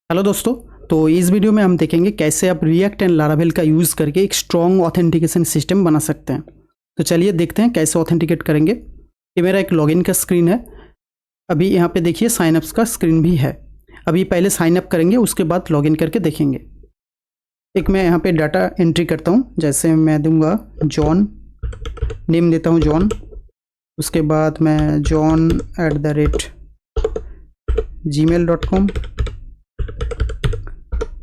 Hello दोस्तों। तो इस वीडियो में हम देखेंगे कैसे आप रिएक्ट एंड लारावेल का यूज़ करके एक स्ट्रॉन्ग ऑथेंटिकेशन सिस्टम बना सकते हैं। तो चलिए देखते हैं कैसे ऑथेंटिकेट करेंगे। ये मेरा एक लॉगिन का स्क्रीन है। अभी यहाँ पे देखिए साइनअप्स का स्क्रीन भी है। अभी पहले साइनअप करेंगे, उसके बाद लॉगिन करके देखेंगे। एक मैं यहाँ पे डाटा एंट्री करता हूँ, जैसे मैं दूंगा जॉन, नेम देता हूँ जॉन। उसके बाद मैं john@gmail.com,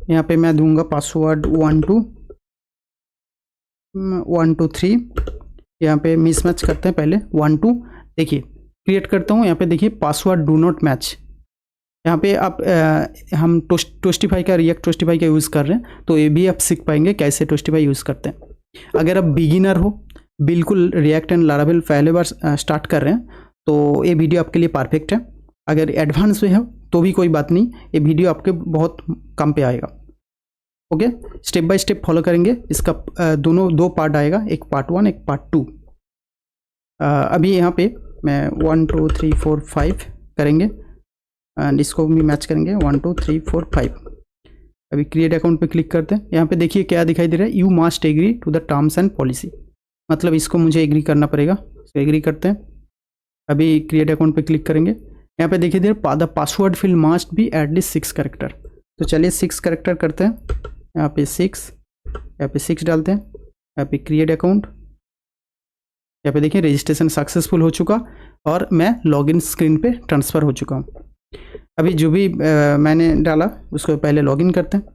यहाँ पे मैं दूंगा पासवर्ड 123। यहाँ पे मिसमैच करते हैं पहले 12। देखिए क्रिएट करता हूँ, यहाँ पे देखिए पासवर्ड डू नॉट मैच। यहाँ पे आप हम टोस्टिफाई का रिएक्ट टोस्टिफाई का यूज़ कर रहे हैं, तो ये भी आप सीख पाएंगे कैसे टोस्टिफाई यूज़ करते हैं। अगर आप बिगिनर हो, बिल्कुल रिएक्ट एंड लारावेल पहले बार स्टार्ट कर रहे हैं, तो ये वीडियो आपके लिए परफेक्ट है। अगर एडवांस में हो तो भी कोई बात नहीं, ये वीडियो आपके बहुत काम पे आएगा। Okay, step by step follow करेंगे। इसका दो पार्ट आएगा, एक पार्ट 1 एक पार्ट 2। अभी यहाँ पे मैं 1 2 3 4 5 करेंगे एंड इसको भी मैच करेंगे 1 2 3 4 5। अभी क्रिएट अकाउंट पे क्लिक करते हैं। यहाँ पे देखिए क्या दिखाई दे रहा है, you must agree to the terms and policy. मतलब इसको मुझे एग्री करना पड़ेगा, तो एग्री करते हैं। अभी क्रिएट अकाउंट पे क्लिक करेंगे। यहाँ पे देखिए the password field must be at least 6 character. तो चलिए 6 कैरेक्टर करते हैं। यहाँ पे 6, यहाँ पे 6 डालते हैं। यहाँ पे क्रिएट अकाउंट, यहाँ पे देखिए रजिस्ट्रेशन सक्सेसफुल हो चुका और मैं लॉगिन स्क्रीन पे ट्रांसफ़र हो चुका हूँ। अभी जो भी मैंने डाला उसको पहले लॉगिन करते हैं।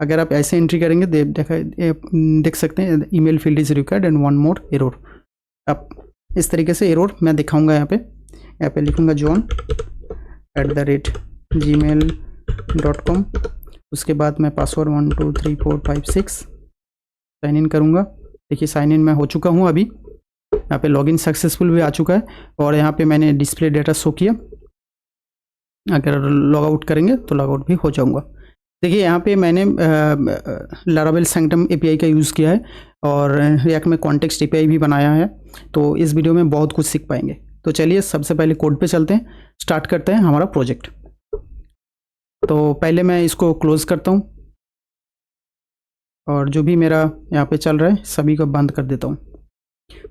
अगर आप ऐसे एंट्री करेंगे देख सकते हैं email field is required and one more error. आप इस तरीके से एरर मैं दिखाऊंगा। यहाँ पे लिखूंगा john@gmail.com। उसके बाद मैं पासवर्ड 1 2 3 4 5 6 साइन इन करूँगा। देखिए साइन इन मैं हो चुका हूँ। अभी यहाँ पे लॉगिन सक्सेसफुल भी आ चुका है और यहाँ पे मैंने डिस्प्ले डेटा शो किया। अगर लॉग आउट करेंगे तो लॉग आउट भी हो जाऊँगा। देखिए यहाँ पे मैंने लारावेल सैंक्टम एपीआई का यूज़ किया है और रिएक्ट में कॉन्टेक्स्ट एपीआई भी बनाया है। तो इस वीडियो में बहुत कुछ सीख पाएंगे। तो चलिए सबसे पहले कोड पे चलते हैं, स्टार्ट करते हैं हमारा प्रोजेक्ट। तो पहले मैं इसको क्लोज़ करता हूँ और जो भी मेरा यहाँ पे चल रहा है सभी को बंद कर देता हूँ।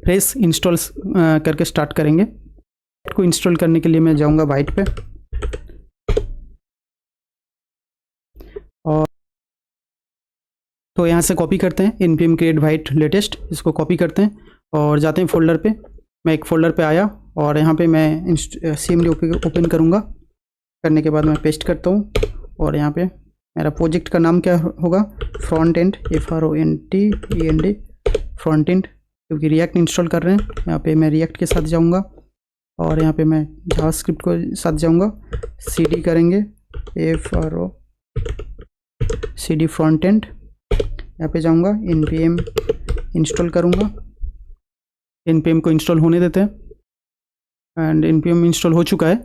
फ्रेश इंस्टॉल करके स्टार्ट करेंगे। को इंस्टॉल करने के लिए मैं जाऊँगा वाइट पे और तो यहाँ से कॉपी करते हैं npm create वाइट लेटेस्ट। इसको कॉपी करते हैं और जाते हैं फोल्डर पे। मैं एक फ़ोल्डर पे आया और यहाँ पे मैं cmd ओपन करूँगा। करने के बाद मैं पेस्ट करता हूँ और यहाँ पे मेरा प्रोजेक्ट का नाम क्या होगा, front end FRONTEND front end, क्योंकि रिएक्ट इंस्टॉल कर रहे हैं। यहाँ पे मैं रिएक्ट के साथ जाऊँगा और यहाँ पे मैं जावास्क्रिप्ट के साथ जाऊँगा। cd करेंगे cd फ्रंट एंड। यहाँ पे जाऊँगा npm इंस्टॉल करूँगा। npm को इंस्टॉल होने देते हैं एंड npm इंस्टॉल हो चुका है।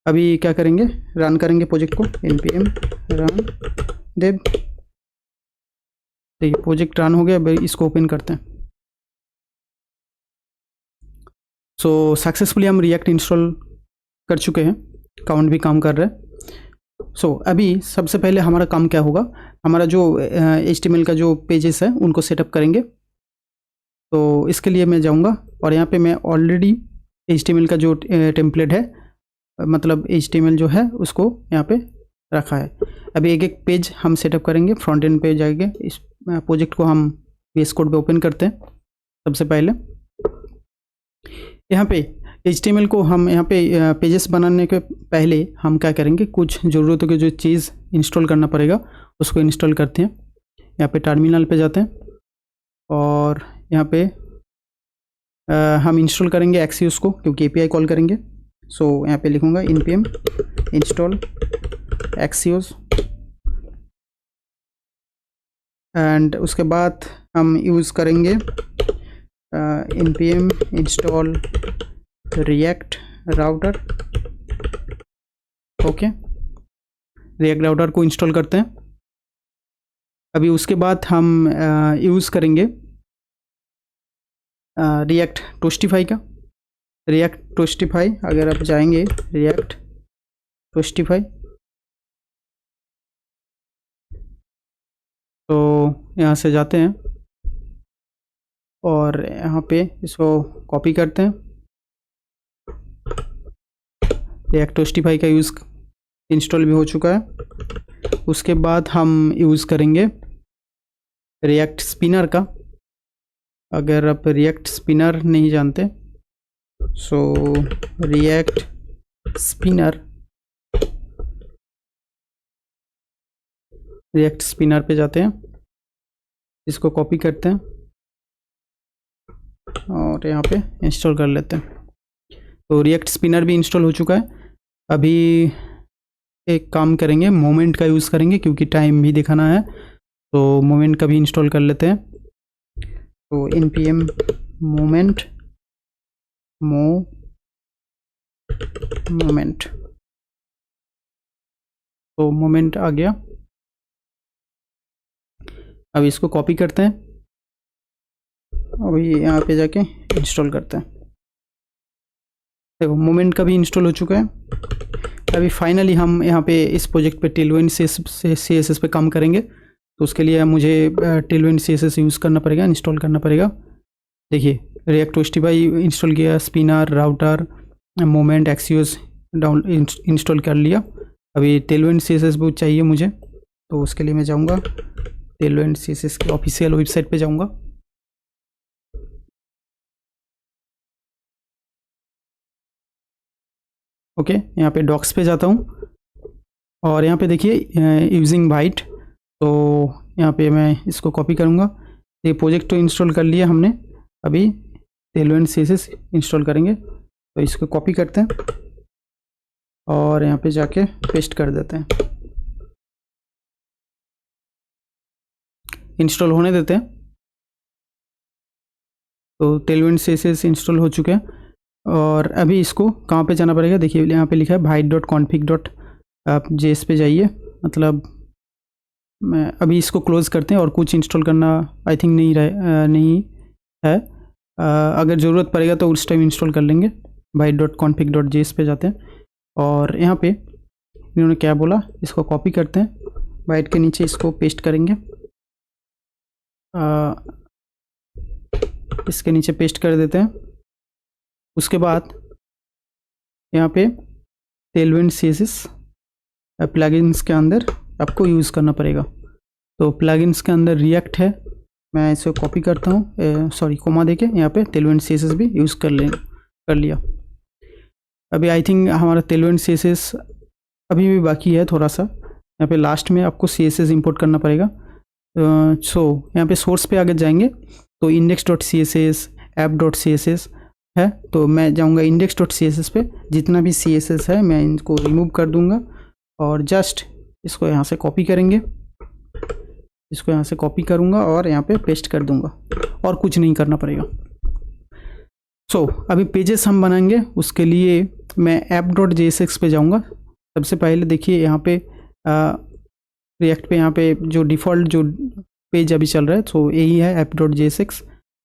अभी क्या करेंगे, रन करेंगे प्रोजेक्ट को, npm रन देव। देखिए प्रोजेक्ट रन हो गया। अभी इसको ओपन करते हैं। सो सक्सेसफुली हम रिएक्ट इंस्टॉल कर चुके हैं, काउंट भी काम कर रहा है। सो अभी सबसे पहले हमारा काम क्या होगा, हमारा जो HTML का जो पेजेस है उनको सेटअप करेंगे। तो इसके लिए मैं जाऊंगा और यहाँ पे मैं ऑलरेडी HTML का जो टेम्पलेट है, मतलब HTML जो है उसको यहाँ पे रखा है। अभी एक एक पेज हम सेटअप करेंगे। फ्रंट एंड पे जाएंगे। इस प्रोजेक्ट को हम VS कोड पे ओपन करते हैं। सबसे पहले यहाँ पे HTML को हम यहाँ पे पेजेस बनाने के पहले हम क्या करेंगे, कुछ ज़रूरतों की जो चीज़ इंस्टॉल करना पड़ेगा उसको इंस्टॉल करते हैं। यहाँ पे टर्मिनल पे जाते हैं और यहाँ पे हम इंस्टॉल करेंगे Axios को, क्योंकि API कॉल करेंगे। सो यहाँ पे लिखूँगा npm इंस्टॉल Axios एंड उसके बाद हम यूज़ करेंगे npm install react router. Okay, react router को इंस्टॉल करते हैं। अभी उसके बाद हम यूज़ करेंगे रिएक्ट टोस्टिफाई का। रिएक्ट टोस्टिफाई, अगर आप जाएंगे रिएक्ट टोस्टिफाई तो यहाँ से जाते हैं और यहाँ पे इसको कॉपी करते हैं। रिएक्ट टोस्टिफाई का यूज़ इंस्टॉल भी हो चुका है। उसके बाद हम यूज़ करेंगे रिएक्ट स्पिनर का। अगर आप रिएक्ट स्पिनर नहीं जानते, सो रिएक्ट स्पिनर पे जाते हैं, इसको कॉपी करते हैं और यहाँ पे इंस्टॉल कर लेते हैं। तो रिएक्ट स्पिनर भी इंस्टॉल हो चुका है। अभी एक काम करेंगे, मोमेंट का यूज़ करेंगे क्योंकि टाइम भी दिखाना है, तो मोमेंट का भी इंस्टॉल कर लेते हैं। तो npm मोमेंट तो मोमेंट आ गया। अब इसको कॉपी करते हैं, अभी यहाँ पे जाके इंस्टॉल करते हैं। देखो मोमेंट का भी इंस्टॉल हो चुका है। अभी फाइनली हम यहाँ पे इस प्रोजेक्ट पे टेलविंड CSS पे काम करेंगे। तो उसके लिए मुझे टेलविंड CSS यूज़ करना पड़ेगा, इंस्टॉल करना पड़ेगा। देखिए रिएक्ट टोस्टिफाई इंस्टॉल किया, spinner, router, moment, Axios install कर लिया। अभी टेलविंड CSS भी चाहिए मुझे, तो उसके लिए मैं जाऊँगा टेलविंड CSS के ऑफिशियल वेबसाइट पे जाऊँगा। ओके, यहाँ पे डॉक्स पे जाता हूँ और यहाँ पे देखिए यूजिंग बाइट, तो यहाँ पे मैं इसको कॉपी करूँगा। ये प्रोजेक्ट तो इंस्टॉल कर लिया हमने, अभी टेलविंड CSS इंस्टॉल करेंगे। तो इसको कॉपी करते हैं और यहाँ पे जाके पेस्ट कर देते हैं, इंस्टॉल होने देते हैं। तो टेलविंड CSS इंस्टॉल हो चुके हैं और अभी इसको कहाँ पे जाना पड़ेगा, देखिए यहाँ पे लिखा है byte.config.js पे जाइए। मतलब मैं अभी इसको क्लोज करते हैं और कुछ इंस्टॉल करना आई थिंक नहीं है। अगर ज़रूरत पड़ेगा तो उस टाइम इंस्टॉल कर लेंगे। byte.config.js पे जाते हैं और यहाँ पे इन्होंने क्या बोला, इसको कॉपी करते हैं, बाइट के नीचे इसको पेस्ट करेंगे, इसके नीचे पेस्ट कर देते हैं। उसके बाद यहाँ पे टेलविंड CSS प्लगइन्स के अंदर आपको यूज़ करना पड़ेगा। तो प्लगइन्स के अंदर रिएक्ट है, मैं इसे कॉपी करता हूँ, सॉरी कोमा देके यहाँ पे टेलविंड CSS भी यूज़ कर लिया। अभी आई थिंक हमारा टेलविंड CSS अभी भी बाकी है थोड़ा सा। यहाँ पे लास्ट में आपको CSS इंपोर्ट करना पड़ेगा। यहाँ पे सोर्स पे आगे जाएंगे तो index.css, app.css है, तो मैं जाऊँगा index.css पे। जितना भी CSS है मैं इनको रिमूव कर दूँगा और जस्ट इसको यहाँ से कॉपी करेंगे, इसको यहाँ से कॉपी करूँगा और यहाँ पे पेस्ट कर दूँगा और कुछ नहीं करना पड़ेगा। अभी पेजेस हम बनाएंगे, उसके लिए मैं app.jsx पे जाऊँगा। सबसे पहले देखिए यहाँ पे रिएक्ट पे यहाँ पे जो डिफ़ॉल्ट जो पेज अभी चल रहा है तो यही है app.jsx।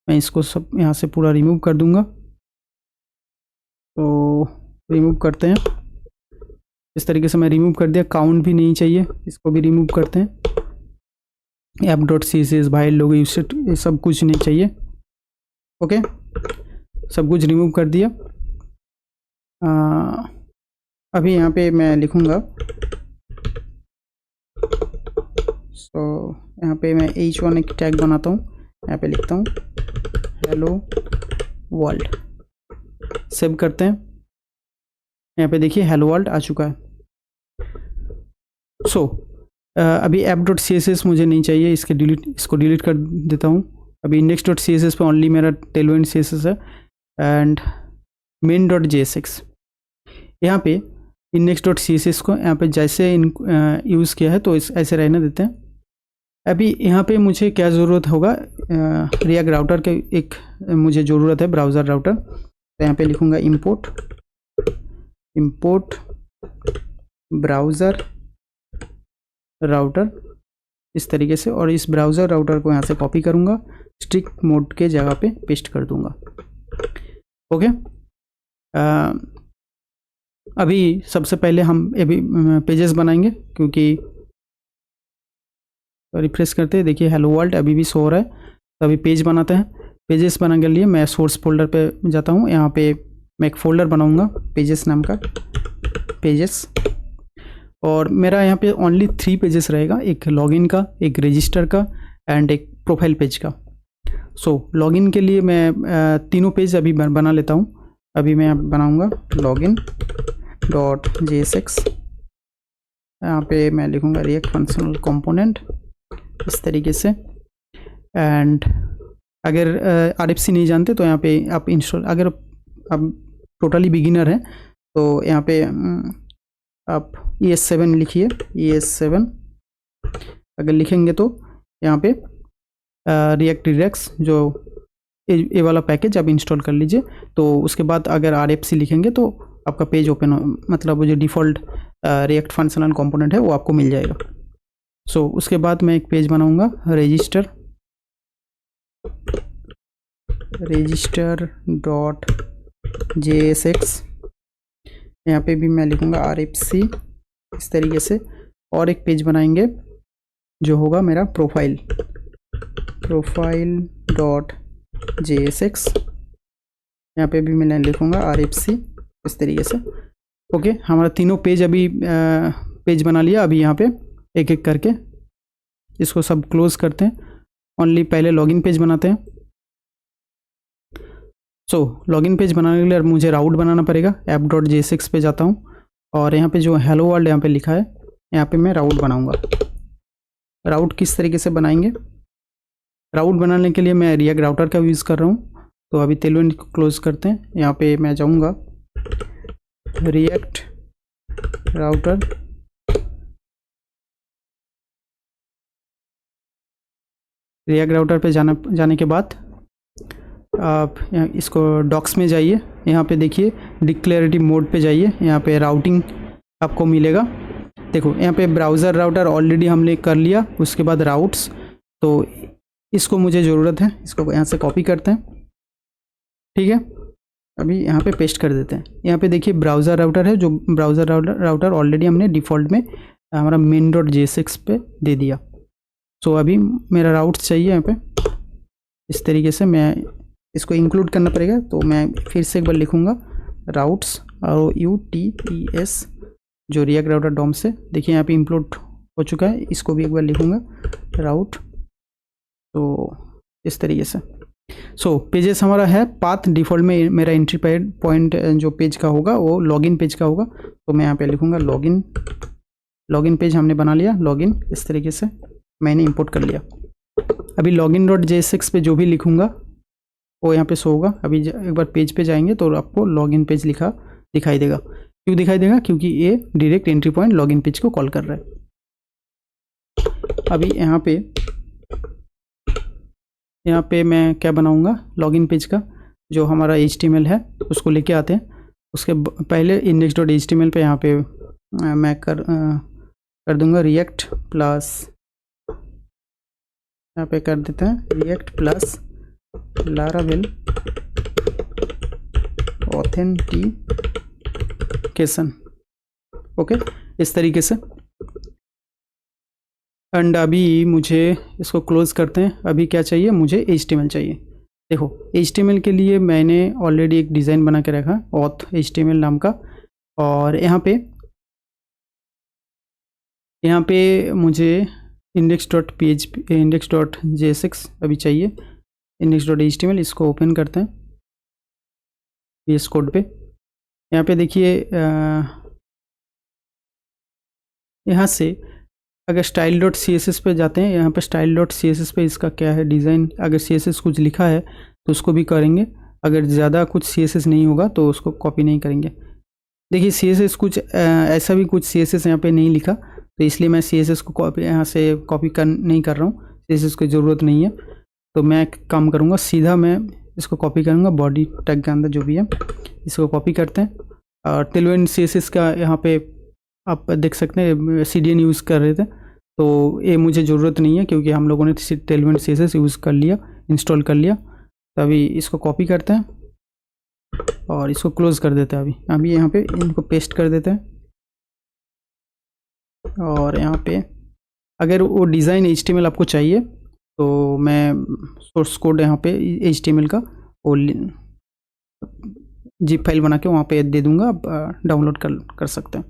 मैं इसको सब यहाँ से पूरा रिमूव कर दूँगा। तो रिमूव करते हैं, इस तरीके से मैं रिमूव कर दिया। काउंट भी नहीं चाहिए, इसको भी रिमूव करते हैं। app.css भाई लोग ये सब कुछ नहीं चाहिए। ओके, सब कुछ रिमूव कर दिया। अभी यहाँ पे मैं लिखूँगा, यहाँ पे मैं h1 एक टैग बनाता हूँ, यहाँ पे लिखता हूँ हेलो वर्ल्ड, सेव करते हैं। यहाँ पे देखिए हेलो वर्ल्ड आ चुका है। अभी app.css मुझे नहीं चाहिए, इसको डिलीट कर देता हूँ। अभी index.css पे ओनली मेरा टेलविंड CSS है एंड main.jsx। यहाँ पे index.css को यहाँ पे जैसे यूज़ किया है तो ऐसे रहने देते हैं। अभी यहाँ पे मुझे क्या ज़रूरत होगा, रिएक्ट राउटर के एक मुझे ज़रूरत है, ब्राउज़र राउटर। तो यहाँ पे लिखूँगा import ब्राउज़र राउटर इस तरीके से, और इस ब्राउज़र राउटर को यहाँ से कॉपी करूँगा, स्ट्रिक्ट मोड के जगह पे पेस्ट कर दूँगा। ओके, अभी सबसे पहले हम अभी पेजेस बनाएंगे, क्योंकि रिफ्रेश करते हैं, देखिए हेलो वर्ल्ड अभी भी शो हो रहा है। तो अभी पेज बनाते हैं। पेजेस बनाने के लिए मैं सोर्स फोल्डर पे जाता हूँ। यहाँ पे मैं एक फ़ोल्डर बनाऊँगा पेजेस नाम का, पेजेस। और मेरा यहाँ पे ओनली 3 पेजेस रहेगा, एक लॉगिन का, एक रजिस्टर का एंड एक प्रोफाइल पेज का। सो लॉगिन के लिए मैं तीनों पेज अभी बना लेता हूँ। अभी मैं बनाऊँगा login.jsx। यहाँ पे मैं लिखूँगा रिएक्ट फंक्शनल कंपोनेंट इस तरीके से। एंड अगर RFC नहीं जानते तो यहाँ पे आप इंस्टॉल, अगर आप टोटली बिगिनर हैं तो यहाँ पे आप ES7 लिखिए, ES7 अगर लिखेंगे तो यहाँ पे रिएक्ट रिडक्स जो ये वाला पैकेज आप इंस्टॉल कर लीजिए। तो उसके बाद अगर RFC लिखेंगे तो आपका पेज ओपन हो, मतलब वो जो डिफ़ॉल्ट रिएक्ट फंक्शनल कंपोनेंट है वो आपको मिल जाएगा। सो उसके बाद मैं एक पेज बनाऊंगा register.jsx। यहाँ पे भी मैं लिखूँगा RFC इस तरीके से। और एक पेज बनाएंगे जो होगा मेरा profile.jsx। यहाँ पे भी मैं लिखूँगा RFC इस तरीके से। ओके, हमारा तीनों पेज अभी पेज बना लिया। अभी यहाँ पे एक एक करके इसको सब क्लोज करते हैं। ओनली पहले लॉगिन पेज बनाते हैं। सो लॉगिन पेज बनाने के लिए मुझे राउट बनाना पड़ेगा। app.jsx पे जाता हूँ और यहाँ पे जो हेलो वर्ल्ड यहाँ पे लिखा है, यहाँ पे मैं राउट बनाऊँगा। राउट किस तरीके से बनाएंगे? राउट बनाने के लिए मैं रिएक्ट राउटर का यूज़ कर रहा हूँ। तो अभी तेलुइन को क्लोज करते हैं। यहाँ पे मैं जाऊँगा रिएक्ट राउटर, रिएक्ट राउटर पे जाने के बाद आप इसको डॉक्स में जाइए। यहाँ पे देखिए डिक्लेरेटिव मोड पे जाइए। यहाँ पे राउटिंग आपको मिलेगा। देखो यहाँ पे ब्राउज़र राउटर ऑलरेडी हमने कर लिया। उसके बाद राउट्स, तो इसको मुझे ज़रूरत है, इसको यहाँ से कॉपी करते हैं। ठीक है, अभी यहाँ पे पेस्ट कर देते हैं। यहाँ पे देखिए ब्राउज़र राउटर है, जो ब्राउज़र राउटर ऑलरेडी हमने डिफ़ॉल्ट में हमारा main.jsx पे दे दिया। सो अभी मेरा राउट्स चाहिए यहाँ पे इस तरीके से। मैं इसको इंक्लूड करना पड़ेगा, तो मैं फिर से एक बार लिखूँगा राउट्स ROUTES जो रिएक्ट राउटर डॉम से। देखिए यहाँ पे इंक्लूड हो चुका है। इसको भी एक बार लिखूँगा राउट, तो इस तरीके से। सो पेजेस हमारा है। पाथ डिफ़ॉल्ट में मेरा एंट्री पॉइंट जो पेज का होगा वो लॉगिन पेज का होगा। तो मैं यहाँ पे लिखूँगा लॉगिन पेज हमने बना लिया। लॉगिन इस तरीके से मैंने इंपोर्ट कर लिया। अभी login.jsx पे जो भी लिखूँगा वो यहाँ पे शो होगा। अभी एक बार पेज पे जाएंगे तो आपको लॉगिन पेज लिखा दिखाई देगा। क्यों दिखाई देगा? क्योंकि ये direct entry point login page को कॉल कर रहा है। अभी यहाँ पे मैं क्या बनाऊँगा, लॉगिन पेज का जो हमारा HTML है उसको लेके आते हैं। उसके पहले index.html पे यहाँ पे मैं कर दूँगा रिएक्ट प्लस, यहाँ पे कर देते हैं react plus Laravel authentication. Okay, इस तरीके से। एंड अभी मुझे इसको क्लोज करते हैं। अभी क्या चाहिए मुझे? HTML चाहिए। देखो HTML के लिए मैंने ऑलरेडी एक डिज़ाइन बना के रखा ऑथ HTML नाम का। और यहाँ पे मुझे index.jsx अभी चाहिए। index.html इसको ओपन करते हैं VS कोड पे। यहाँ पे देखिए यहाँ से अगर style.css पे जाते हैं, यहाँ पे style.css पे इसका क्या है डिज़ाइन, अगर CSS कुछ लिखा है तो उसको भी करेंगे। अगर ज़्यादा कुछ CSS नहीं होगा तो उसको कॉपी नहीं करेंगे। देखिए CSS कुछ ऐसा भी कुछ CSS यहाँ पे नहीं लिखा, तो इसलिए मैं CSS को यहाँ से कॉपी नहीं कर रहा हूँ। CSS की ज़रूरत नहीं है। तो मैं एक काम करूँगा, सीधा मैं इसको कॉपी करूँगा बॉडी टैग के अंदर जो भी है, इसको कॉपी करते हैं। और तेलुइन CSS का यहाँ पे आप देख सकते हैं CDN यूज़ कर रहे थे, तो ये मुझे ज़रूरत नहीं है क्योंकि हम लोगों ने तेलुइन CSS यूज़ कर लिया, इंस्टॉल कर लिया। तो अभी इसको कॉपी करते हैं और इसको क्लोज़ कर देते हैं। अभी यहाँ पे इनको पेस्ट कर देते हैं और यहाँ पे अगर वो डिज़ाइन HTML आपको चाहिए तो मैं सोर्स कोड यहाँ पे HTML का वो जिप फाइल बना के वहाँ पे दे दूँगा, आप डाउनलोड कर सकते हैं।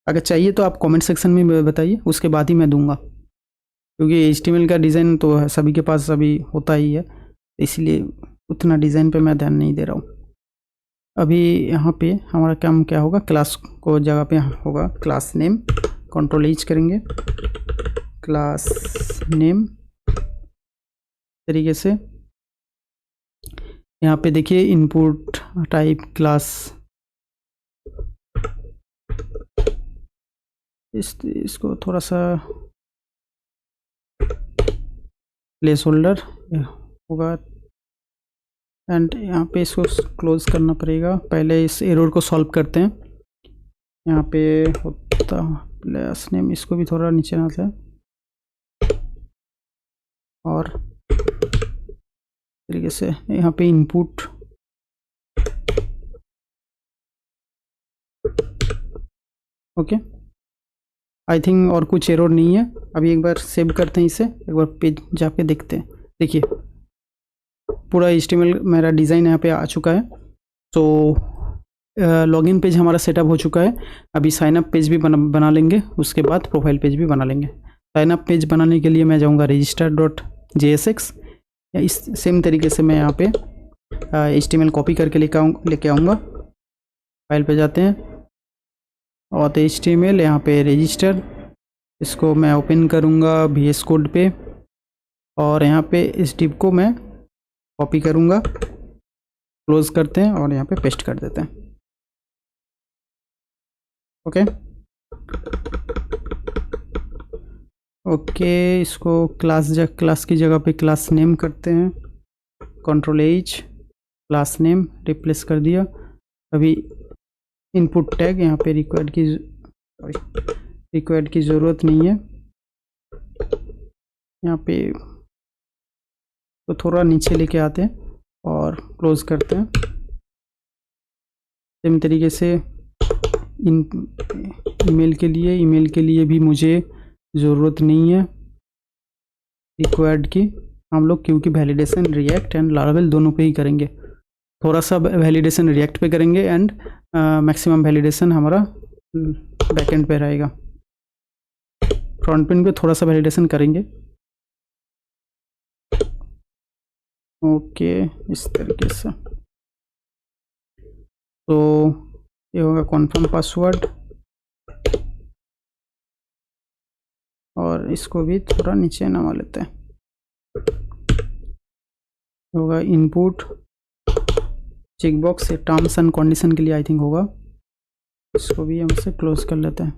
अगर चाहिए तो आप कमेंट सेक्शन में बताइए, उसके बाद ही मैं दूंगा, क्योंकि HTML का डिज़ाइन तो सभी के पास अभी होता ही है, इसलिए उतना डिज़ाइन पे मैं ध्यान नहीं दे रहा हूँ। अभी यहाँ पे हमारा काम क्या होगा, क्लास को जगह पे होगा क्लास नेम, Ctrl+H करेंगे, क्लास नेम तरीके से। यहाँ पे देखिए इनपुट टाइप क्लास, इसको थोड़ा सा प्लेस होल्डर होगा, एंड यहाँ पे इसको क्लोज करना पड़ेगा। पहले इस एरर को सॉल्व करते हैं। यहाँ पे होता प्लेस नेम, इसको भी थोड़ा नीचे ना से, और तरीके से यहाँ पे इनपुट, ओके। आई थिंक और कुछ एरर नहीं है। अभी एक बार सेव करते हैं इसे, एक बार पेज जाके देखते हैं। देखिए पूरा HTML मेरा डिज़ाइन यहाँ पे आ चुका है। तो लॉगिन पेज हमारा सेटअप हो चुका है। अभी साइनअप पेज भी बना लेंगे, उसके बाद प्रोफाइल पेज भी बना लेंगे। साइनअप पेज बनाने के लिए मैं जाऊँगा register.jsx, या इस सेम तरीके से मैं यहाँ पे HTML कॉपी करके लेके आऊँगा। फाइल पे जाते हैं और HTML यहाँ पे रजिस्टर, इसको मैं ओपन करूँगा VS कोड पे, और यहाँ पे इस डिव को मैं कॉपी करूँगा, क्लोज करते हैं और यहाँ पे पेस्ट कर देते हैं। ओके ओके, इसको क्लास की जगह पे क्लास नेम करते हैं, Ctrl+H, क्लास नेम रिप्लेस कर दिया। अभी इनपुट टैग यहाँ पे रिक्वायर्ड की ज़रूरत नहीं है। यहाँ पे तो थोड़ा नीचे लेके आते हैं और क्लोज करते हैं। सेम तरीके से ईमेल के लिए भी मुझे ज़रूरत नहीं है रिक्वायर्ड की। हम लोग क्योंकि वैलिडेशन रिएक्ट एंड लारावेल दोनों पे ही करेंगे। थोड़ा सा वैलिडेशन रिएक्ट पे करेंगे एंड मैक्सिमम वैलिडेशन हमारा बैकएंड पे रहेगा। फ्रंट एंड पे थोड़ा सा वैलिडेशन करेंगे। ओके, इस तरीके से। तो ये होगा कॉन्फर्म पासवर्ड, और इसको भी थोड़ा नीचे नवा लेते हैं। होगा input checkbox, terms and condition के लिए आई थिंक होगा, इसको भी हम से क्लोज कर लेते हैं।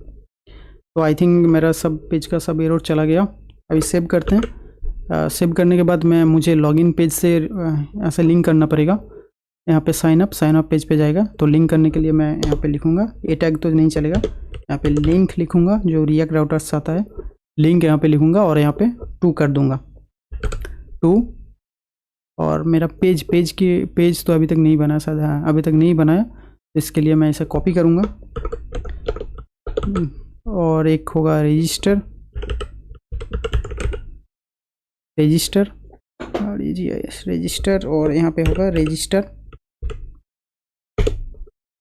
तो आई थिंक मेरा सब पेज का सब एरर चला गया। अभी सेव करते हैं। सेव करने के बाद मुझे लॉगिन पेज से ऐसे लिंक करना पड़ेगा। यहाँ पे साइन अप पेज पे जाएगा, तो लिंक करने के लिए मैं यहाँ पे लिखूँगा, ए टैग तो नहीं चलेगा, यहाँ पे लिंक लिखूँगा जो रिएक्ट राउटर से आता है, लिंक यहाँ पे लिखूँगा और यहाँ पे 2 कर दूँगा, 2। और मेरा पेज तो अभी तक नहीं बना, शायद हाँ अभी तक नहीं बनाया, इसके लिए मैं इसे कॉपी करूँगा। और एक होगा रजिस्टर और यहाँ पे होगा रजिस्टर,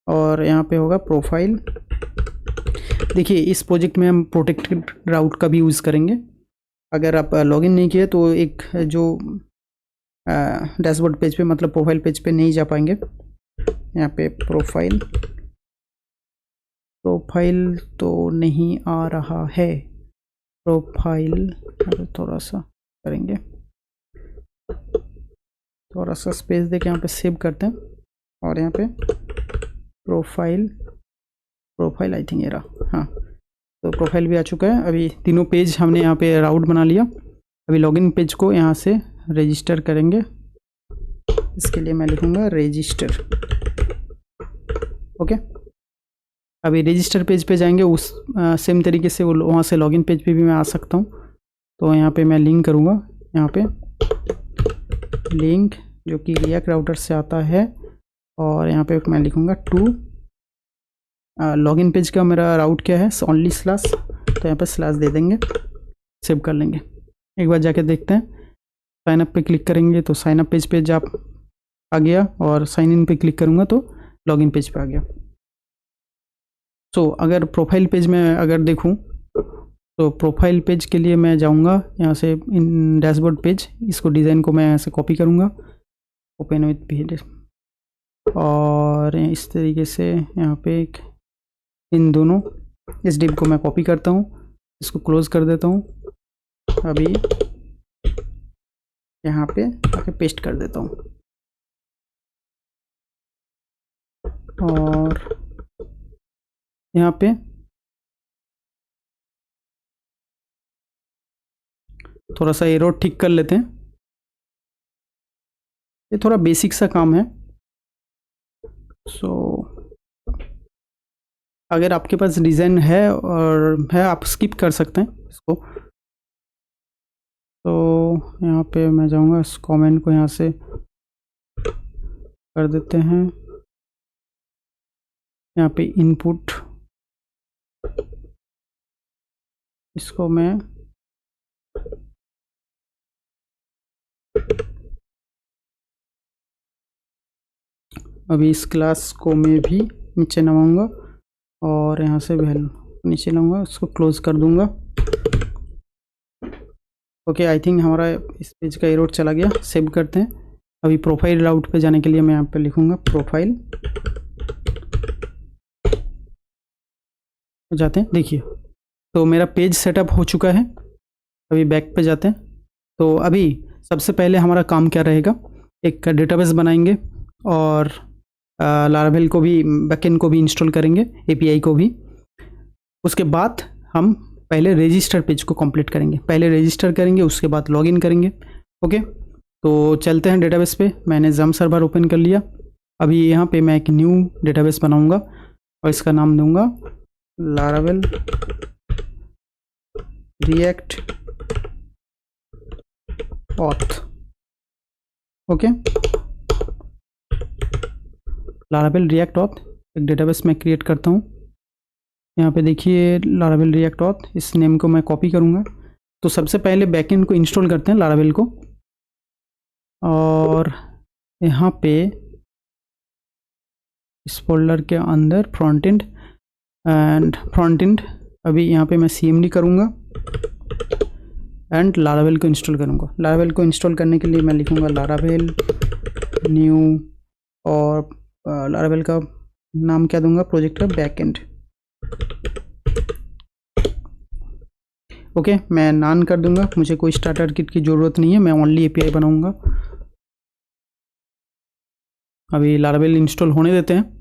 और यहाँ पे होगा प्रोफाइल। देखिए इस प्रोजेक्ट में हम प्रोटेक्टेड राउट का भी यूज़ करेंगे। अगर आप लॉगिन नहीं किए तो एक जो डैशबोर्ड पेज पे, मतलब प्रोफाइल पेज पे नहीं जा पाएंगे। यहाँ पे प्रोफाइल तो नहीं आ रहा है, प्रोफाइल थोड़ा सा करेंगे, थोड़ा सा स्पेस देके यहाँ पे सेव करते हैं, और यहाँ पे प्रोफाइल आई थिंक ये रहा, हाँ। तो प्रोफाइल भी आ चुका है। अभी तीनों पेज हमने यहाँ पे राउट बना लिया। अभी लॉगिन पेज को यहाँ से रजिस्टर करेंगे, इसके लिए मैं लिखूँगा रजिस्टर। ओके, अभी रजिस्टर पेज पे जाएंगे, उस सेम तरीके से वहाँ से लॉगिन पेज पे भी मैं आ सकता हूँ। तो यहाँ पे मैं लिंक करूँगा, यहाँ पे लिंक जो कि रिएक्ट राउटर से आता है, और यहाँ पे मैं लिखूँगा 2। लॉगिन पेज का मेरा राउट क्या है, ओनली स्लैश, तो यहाँ पे स्लैश दे देंगे। सेव कर लेंगे। एक बार जाके देखते हैं, साइन अप पे क्लिक करेंगे तो साइन अप पेज पे जा आ गया, और साइन इन पे क्लिक करूँगा तो लॉगिन पेज पे आ गया। सो अगर प्रोफाइल पेज में अगर देखूँ तो प्रोफाइल पेज के लिए मैं जाऊँगा यहाँ से इन डैशबोर्ड पेज, इसको डिज़ाइन को मैं यहाँ से कॉपी करूँगा, ओपन विथ पेज, और इस तरीके से यहाँ पे एक इन दोनों इस डिव को मैं कॉपी करता हूँ, इसको क्लोज कर देता हूँ, अभी यहाँ पे आके पेस्ट कर देता हूँ, और यहाँ पे थोड़ा सा एरर ठीक कर लेते हैं। ये थोड़ा बेसिक सा काम है। सो अगर आपके पास डिज़ाइन है और है, आप स्किप कर सकते हैं इसको। तो यहाँ पे मैं जाऊँगा, इस कमेंट को यहाँ से कर देते हैं, यहाँ पे इनपुट, इसको मैं अभी इस क्लास को मैं भी नीचे नवाऊंगा और यहाँ से वैल्यू नीचे लाऊंगा, इसको क्लोज कर दूंगा। ओके, आई थिंक हमारा इस पेज का एरर चला गया। सेव करते हैं। अभी प्रोफाइल राउट पे जाने के लिए मैं यहाँ पे लिखूंगा प्रोफाइल, जाते हैं। देखिए तो मेरा पेज सेटअप हो चुका है। अभी बैक पे जाते हैं। तो अभी सबसे पहले हमारा काम क्या रहेगा, एक डेटाबेस बनाएंगे और लारावेल को भी, बैकएंड को भी इंस्टॉल करेंगे, एपीआई को भी। उसके बाद हम पहले रजिस्टर पेज को कंप्लीट करेंगे, पहले रजिस्टर करेंगे, उसके बाद लॉगिन करेंगे। ओके, तो चलते हैं डेटाबेस पे। मैंने जम सर्वर ओपन कर लिया। अभी यहाँ पे मैं एक न्यू डेटाबेस बनाऊंगा और इसका नाम दूंगा Laravel react auth. Okay, Laravel react auth एक डेटाबेस मैं क्रिएट करता हूँ। यहाँ पे देखिए लारावेल रिएक्ट ऑथ, इस नेम को मैं कॉपी करूँगा। तो सबसे पहले बैकएंड को इंस्टॉल करते हैं लारावेल को, और यहाँ पे इस फोल्डर के अंदर फ्रंट एंड अभी यहाँ पे मैं CMD करूँगा एंड लारावेल को इंस्टॉल करूँगा। लारावेल को इंस्टॉल करने के लिए मैं लिखूँगा लारावेल न्यू, और लारावेल का नाम क्या दूंगा, प्रोजेक्ट का बैकएंड। ओके, मैं नान कर दूंगा, मुझे कोई स्टार्टर किट की ज़रूरत नहीं है, मैं ओनली एपीआई बनाऊंगा। अभी लारावेल इंस्टॉल होने देते हैं।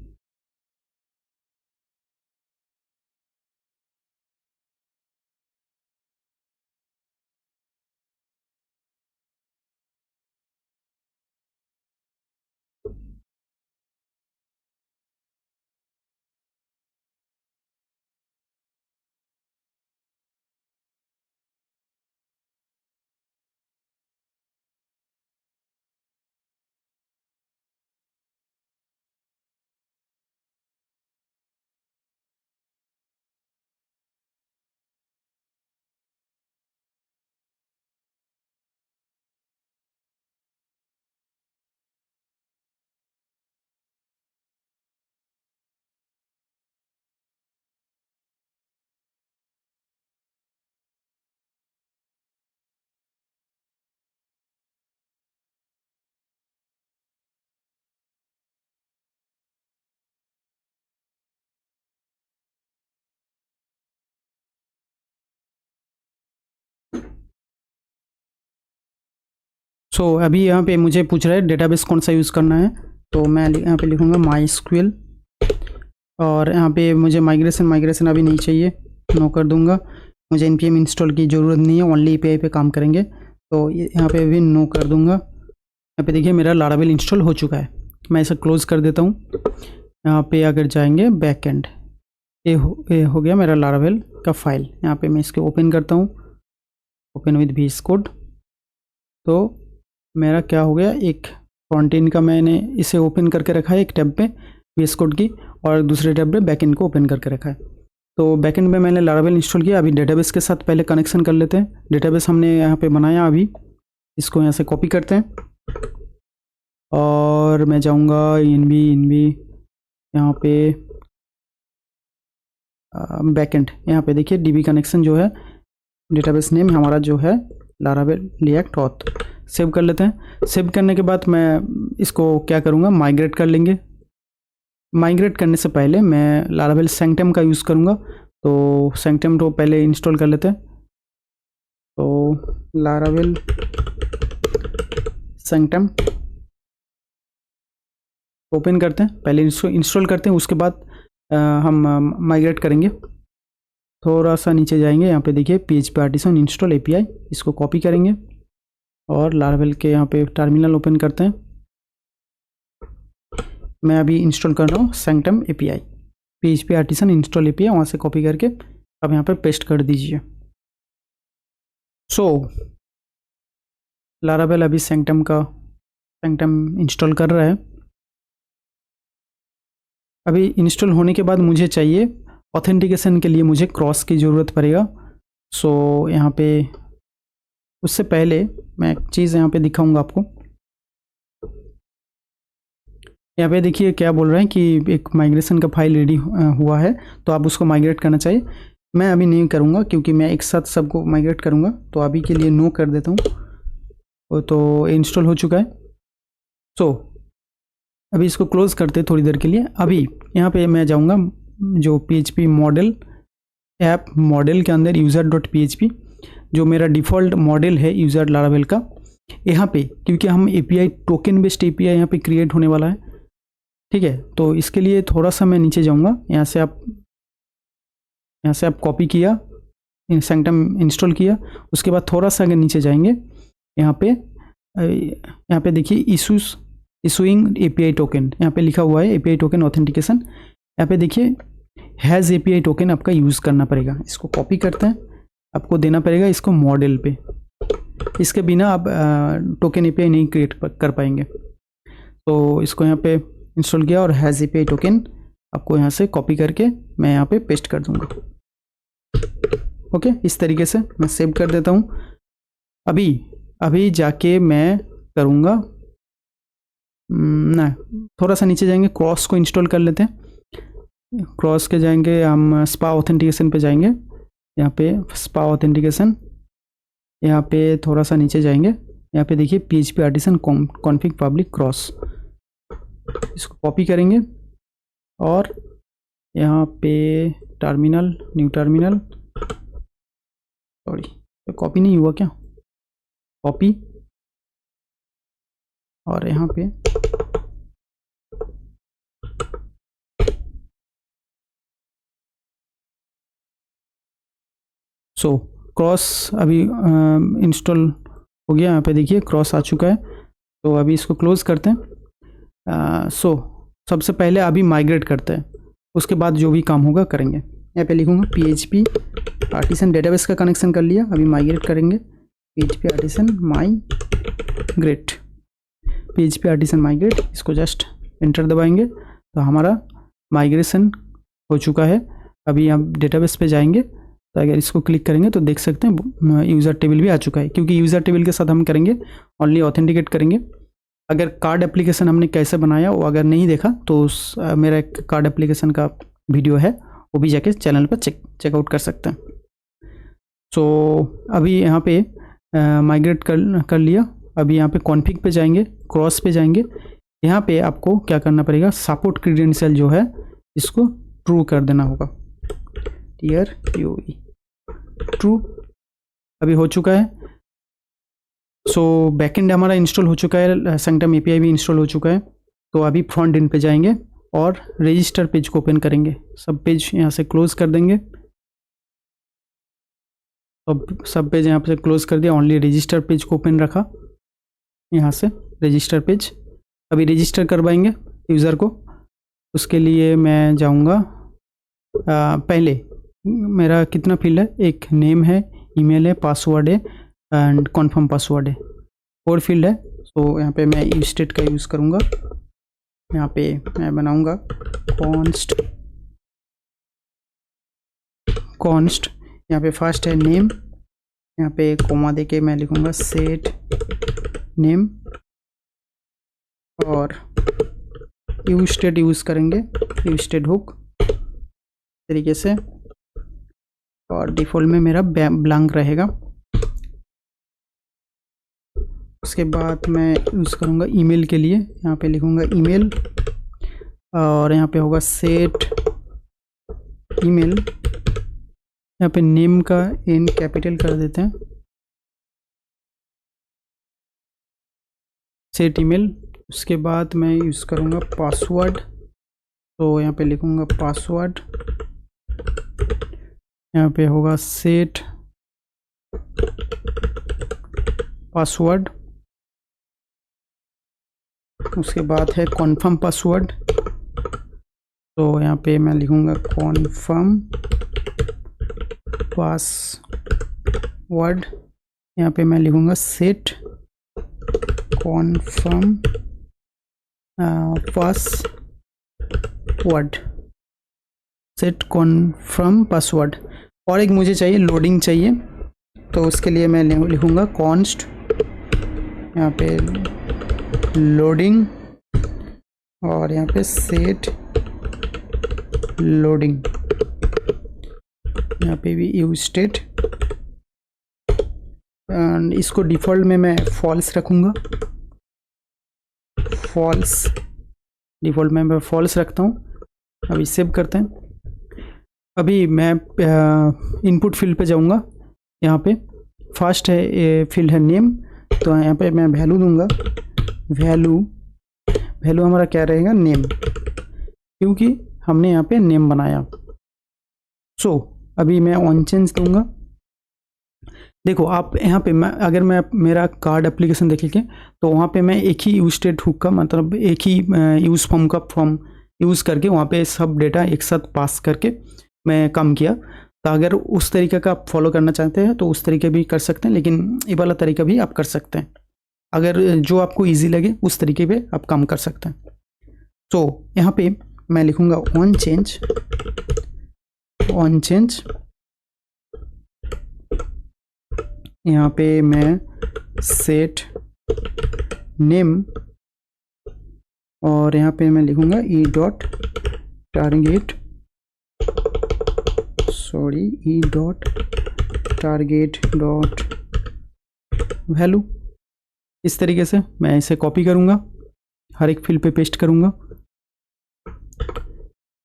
सो अभी यहाँ पे मुझे पूछ रहा है डेटाबेस कौन सा यूज़ करना है, तो मैं यहाँ पे लिखूँगा MySQL, और यहाँ पे मुझे माइग्रेशन अभी नहीं चाहिए, नो कर दूँगा। मुझे npm इंस्टॉल की ज़रूरत नहीं है, ओनली एपीआई पे काम करेंगे, तो यहाँ पे भी नो कर दूँगा। यहाँ पे देखिए मेरा लारावेल इंस्टॉल हो चुका है। मैं इसे क्लोज कर देता हूँ। यहाँ पे अगर जाएंगे बैकएंड, ये हो गया मेरा लारावेल का फाइल। यहाँ पे मैं इसको ओपन करता हूँ, ओपन विद VS कोड। तो मेरा क्या हो गया, एक फ्रंट-एंड का मैंने इसे ओपन करके रखा है एक टैब पे VS कोड की, और दूसरे टैब पे बैकएंड को ओपन करके रखा है। तो बैकएंड में मैंने लारावेल इंस्टॉल किया। अभी डेटाबेस के साथ पहले कनेक्शन कर लेते हैं। डेटाबेस हमने यहाँ पे बनाया, अभी इसको यहाँ से कॉपी करते हैं और मैं जाऊँगा इनबी यहाँ पे बैकएंड। यहाँ पे देखिए डीबी कनेक्शन जो है, डेटाबेस नेम हमारा जो है लारावेल रिएक्ट ऑथ। सेव कर लेते हैं। सेव करने के बाद मैं इसको क्या करूँगा, माइग्रेट कर लेंगे। माइग्रेट करने से पहले मैं लारावेल सैंक्टम का यूज़ करूँगा, तो सैंक्टम तो पहले इंस्टॉल कर लेते हैं। तो लारावेल सैंक्टम ओपन करते हैं, पहले इंस्टॉल करते हैं, उसके बाद हम माइग्रेट करेंगे। थोड़ा सा नीचे जाएंगे, यहाँ पे देखिए PHP आर्टिसन इंस्टॉल API, इसको कॉपी करेंगे और लारावेल के यहाँ पे टर्मिनल ओपन करते हैं। मैं अभी इंस्टॉल कर रहा हूँ sanctum API, PHP artisan install API, वहाँ से कॉपी करके अब यहाँ पे पेस्ट कर दीजिए। लारावेल अभी सैंक्टम इंस्टॉल कर रहा है। अभी इंस्टॉल होने के बाद मुझे चाहिए ऑथेंटिकेशन के लिए मुझे क्रॉस की ज़रूरत पड़ेगा। यहाँ पे उससे पहले मैं एक चीज़ यहाँ पे दिखाऊंगा आपको। यहाँ पे देखिए क्या बोल रहे हैं कि एक माइग्रेशन का फाइल रेडी हुआ है, तो आप उसको माइग्रेट करना चाहिए। मैं अभी नहीं करूँगा क्योंकि मैं एक साथ सबको माइग्रेट करूँगा, तो अभी के लिए नो कर देता हूँ। तो इंस्टॉल हो चुका है। अभी इसको क्लोज़ करते थोड़ी देर के लिए। अभी यहाँ पे मैं जाऊँगा जो PHP मॉडल ऐप मॉडल के अंदर user.php, जो मेरा डिफ़ॉल्ट मॉडल है यूज़र लारावेल का। यहाँ पे क्योंकि हम API टोकन बेस्ड API यहाँ पे क्रिएट होने वाला है, ठीक है। तो इसके लिए थोड़ा सा मैं नीचे जाऊँगा, यहाँ से आप कॉपी किया, सैंक्टम इंस्टॉल किया, उसके बाद थोड़ा सा अगर नीचे जाएंगे, यहाँ पे देखिए इशूइंग API टोकन, यहाँ पे लिखा हुआ है API टोकन ऑथेंटिकेशन। यहाँ पे देखिए हैज़ API टोकन आपका यूज़ करना पड़ेगा। इसको कॉपी करते हैं, आपको देना पड़ेगा इसको मॉडल पे, इसके बिना आप टोकन API नहीं क्रिएट कर पाएंगे। तो इसको यहाँ पे इंस्टॉल किया और हैज़ API टोकन आपको यहाँ से कॉपी करके मैं यहाँ पे पेस्ट कर दूँगा। ओके, इस तरीके से मैं सेव कर देता हूँ। अभी जाके मैं करूँगा ना, थोड़ा सा नीचे जाएंगे, क्रॉस को इंस्टॉल कर लेते हैं। क्रॉस के जाएंगे हम स्पा ऑथेंटिकेशन पे जाएंगे, यहाँ पे स्पा ऑथेंटिकेशन, यहाँ पे थोड़ा सा नीचे जाएंगे, यहाँ पे देखिए PHP artisan config public cross, इसको कॉपी करेंगे और यहाँ पे terminal new terminal, sorry copy नहीं हुआ क्या, कॉपी, और यहाँ पे क्रॉस अभी इंस्टॉल हो गया। यहाँ पे देखिए क्रॉस आ चुका है। तो अभी इसको क्लोज करते हैं। सबसे पहले अभी माइग्रेट करते हैं, उसके बाद जो भी काम होगा करेंगे। यहाँ पे लिखूँगा PHP आर्टिसन, डेटाबेस का कनेक्शन कर लिया, अभी माइग्रेट करेंगे। PHP artisan migrate, PHP artisan migrate, इसको जस्ट एंटर दबाएंगे तो हमारा माइग्रेशन हो चुका है। अभी आप डेटाबेस पे जाएंगे तो अगर इसको क्लिक करेंगे तो देख सकते हैं यूज़र टेबल भी आ चुका है, क्योंकि यूज़र टेबल के साथ हम करेंगे ओनली ऑथेंटिकेट करेंगे। अगर कार्ड एप्लीकेशन हमने कैसे बनाया वो अगर नहीं देखा तो मेरा एक कार्ड एप्लीकेशन का वीडियो है, वो भी जाके चैनल पर चेकआउट कर सकते हैं। अभी यहाँ पे माइग्रेट कर लिया। अभी यहाँ पे कॉन्फिग पे जाएंगे, क्रॉस पे जाएंगे, यहाँ पे आपको क्या करना पड़ेगा, सपोर्ट क्रीडेंशियल जो है इसको ट्रू कर देना होगा, टियर UE ट्रू। अभी हो चुका है। बैकएंड हमारा इंस्टॉल हो चुका है, सैंक्टम API भी इंस्टॉल हो चुका है। तो अभी फ्रंट एंड पे जाएंगे और रजिस्टर पेज को ओपन करेंगे, सब पेज यहाँ से क्लोज कर देंगे। अब सब पेज यहाँ से क्लोज कर दिया, ओनली रजिस्टर पेज को ओपन रखा, यहाँ से रजिस्टर पेज। अभी रजिस्टर करवाएंगे यूज़र को, उसके लिए मैं जाऊँगा, पहले मेरा कितना फील्ड है, एक नेम है, ईमेल है, पासवर्ड है एंड कन्फर्म पासवर्ड है, 4 फील्ड है। यहाँ पे मैं यूस्टेट का यूज़ करूँगा। यहाँ पे मैं बनाऊँगा कॉन्स्ट कॉन्स्ट, यहाँ पे फर्स्ट है नेम, यहाँ पे कोमा दे के मैं लिखूँगा सेट नेम, और यूज स्टेट यूज़ करेंगे, यूज स्टेट हुक तरीके से, और डिफ़ॉल्ट में मेरा ब्लैंक रहेगा। उसके बाद मैं यूज़ करूँगा ईमेल के लिए, यहाँ पे लिखूँगा ईमेल, और यहाँ पे होगा सेट ईमेल, यहाँ पे नेम का एन कैपिटल कर देते हैं, सेट ईमेल। उसके बाद मैं यूज़ करूँगा पासवर्ड, तो यहाँ पे लिखूँगा पासवर्ड, यहाँ पे होगा सेट पासवर्ड। उसके बाद है कॉन्फर्म पासवर्ड, तो यहाँ पे मैं लिखूँगा कॉन्फर्म पासवर्ड, यहाँ पे मैं लिखूँगा set confirm password, set confirm password. और एक मुझे चाहिए लोडिंग चाहिए, तो उसके लिए मैं लिखूँगा कॉन्स्ट, यहाँ पे लोडिंग, और यहाँ पे सेट लोडिंग, यहाँ पे भी यूज स्टेट, एंड इसको डिफ़ॉल्ट में मैं फॉल्स रखूँगा, फॉल्स, डिफ़ॉल्ट में मैं फॉल्स रखता हूँ। अभी सेव करते हैं। अभी मैं इनपुट फील्ड पे जाऊँगा, यहाँ पे फर्स्ट है फील्ड है नेम, तो यहाँ पे मैं वैल्यू दूंगा, वैल्यू हमारा क्या रहेगा नेम, क्योंकि हमने यहाँ पे नेम बनाया। अभी मैं ऑन चेंज दूंगा। देखो आप यहाँ पे अगर मैं मेरा कार्ड एप्लीकेशन देखेंगे तो वहाँ पे मैं एक ही यूज स्टेट हुक का मतलब एक ही यूज फॉर्म का फॉर्म यूज़ करके वहाँ पे सब डेटा एक साथ पास करके मैं काम किया। तो अगर उस तरीके का आप फॉलो करना चाहते हैं तो उस तरीके भी कर सकते हैं, लेकिन ये वाला तरीका भी आप कर सकते हैं। अगर जो आपको इजी लगे उस तरीके पे आप काम कर सकते हैं। यहाँ पे मैं लिखूँगा ऑन चेंज, यहाँ पे मैं सेट नेम और यहाँ पे मैं लिखूँगा E dot target dot value. इस तरीके से मैं इसे कॉपी करूँगा, हर एक फील्ड पे पेस्ट करूँगा।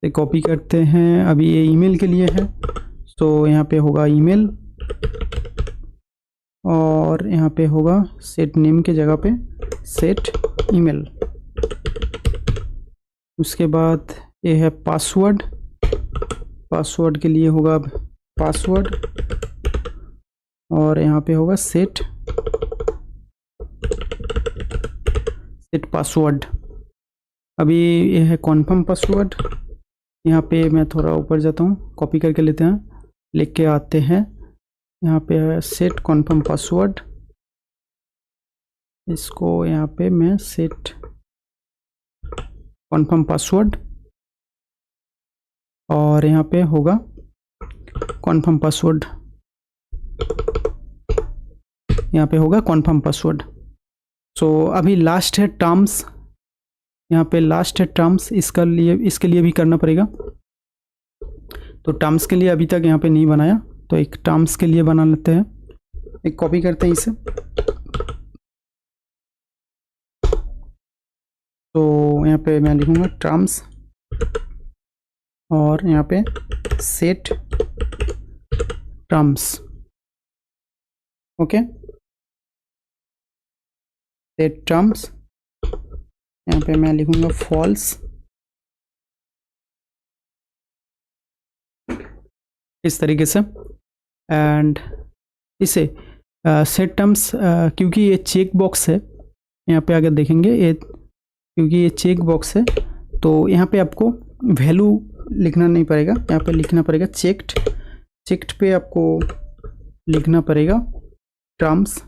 कॉपी करते हैं। अभी ये ईमेल के लिए है, तो यहाँ पे होगा ईमेल और यहाँ पे होगा सेट नेम के जगह पे सेट ईमेल। उसके बाद ये है पासवर्ड, पासवर्ड के लिए होगा पासवर्ड और यहाँ पे होगा सेट पासवर्ड। अभी ये है कॉन्फर्म पासवर्ड। यहाँ पे मैं थोड़ा ऊपर जाता हूँ, कॉपी करके लेते हैं, लिख के आते हैं। यहाँ पे है सेट कॉन्फर्म पासवर्ड, इसको यहाँ पे मैं सेट कॉन्फर्म पासवर्ड और यहाँ पे होगा कॉन्फर्म पासवर्ड, यहाँ पे होगा कॉन्फर्म पासवर्ड। अभी लास्ट है टर्म्स, यहाँ पे लास्ट है टर्म्स, इसके लिए भी करना पड़ेगा। तो टर्म्स के लिए अभी तक यहाँ पे नहीं बनाया, तो एक टर्म्स के लिए बना लेते हैं। एक कॉपी करते हैं इसे, तो यहाँ पे मैं लिखूँगा टर्म्स और यहाँ पे set terms. Okay, set terms, यहाँ पे मैं लिखूँगा फॉल्स। इस तरीके से एंड इसे सेट टर्म्स, क्योंकि ये चेक बॉक्स है, यहाँ पे अगर देखेंगे ये, क्योंकि ये चेक बॉक्स है तो यहाँ पे आपको वैल्यू लिखना नहीं पड़ेगा, यहाँ पे लिखना पड़ेगा चेक्ड पे आपको लिखना पड़ेगा टर्म्स।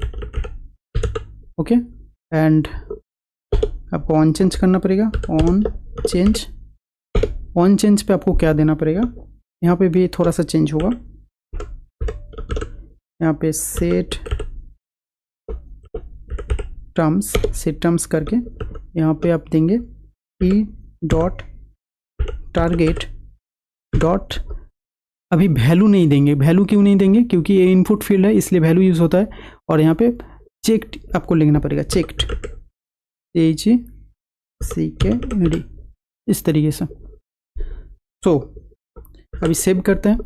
ओके, एंड आपको ऑन चेंज करना पड़ेगा, ऑन चेंज पे आपको क्या देना पड़ेगा, यहाँ पे भी थोड़ा सा चेंज होगा, यहाँ पे सेट टर्म्स करके यहाँ पे आप देंगे ई डॉट टारगेट डॉट, अभी वैल्यू नहीं देंगे। वैल्यू क्यों नहीं देंगे? क्योंकि ये इनपुट फील्ड है इसलिए वैल्यू यूज़ होता है। और यहाँ पे चेक्ड आपको लिखना पड़ेगा, चेक्ड CHECKED इस तरीके से। तो अभी सेव करते हैं।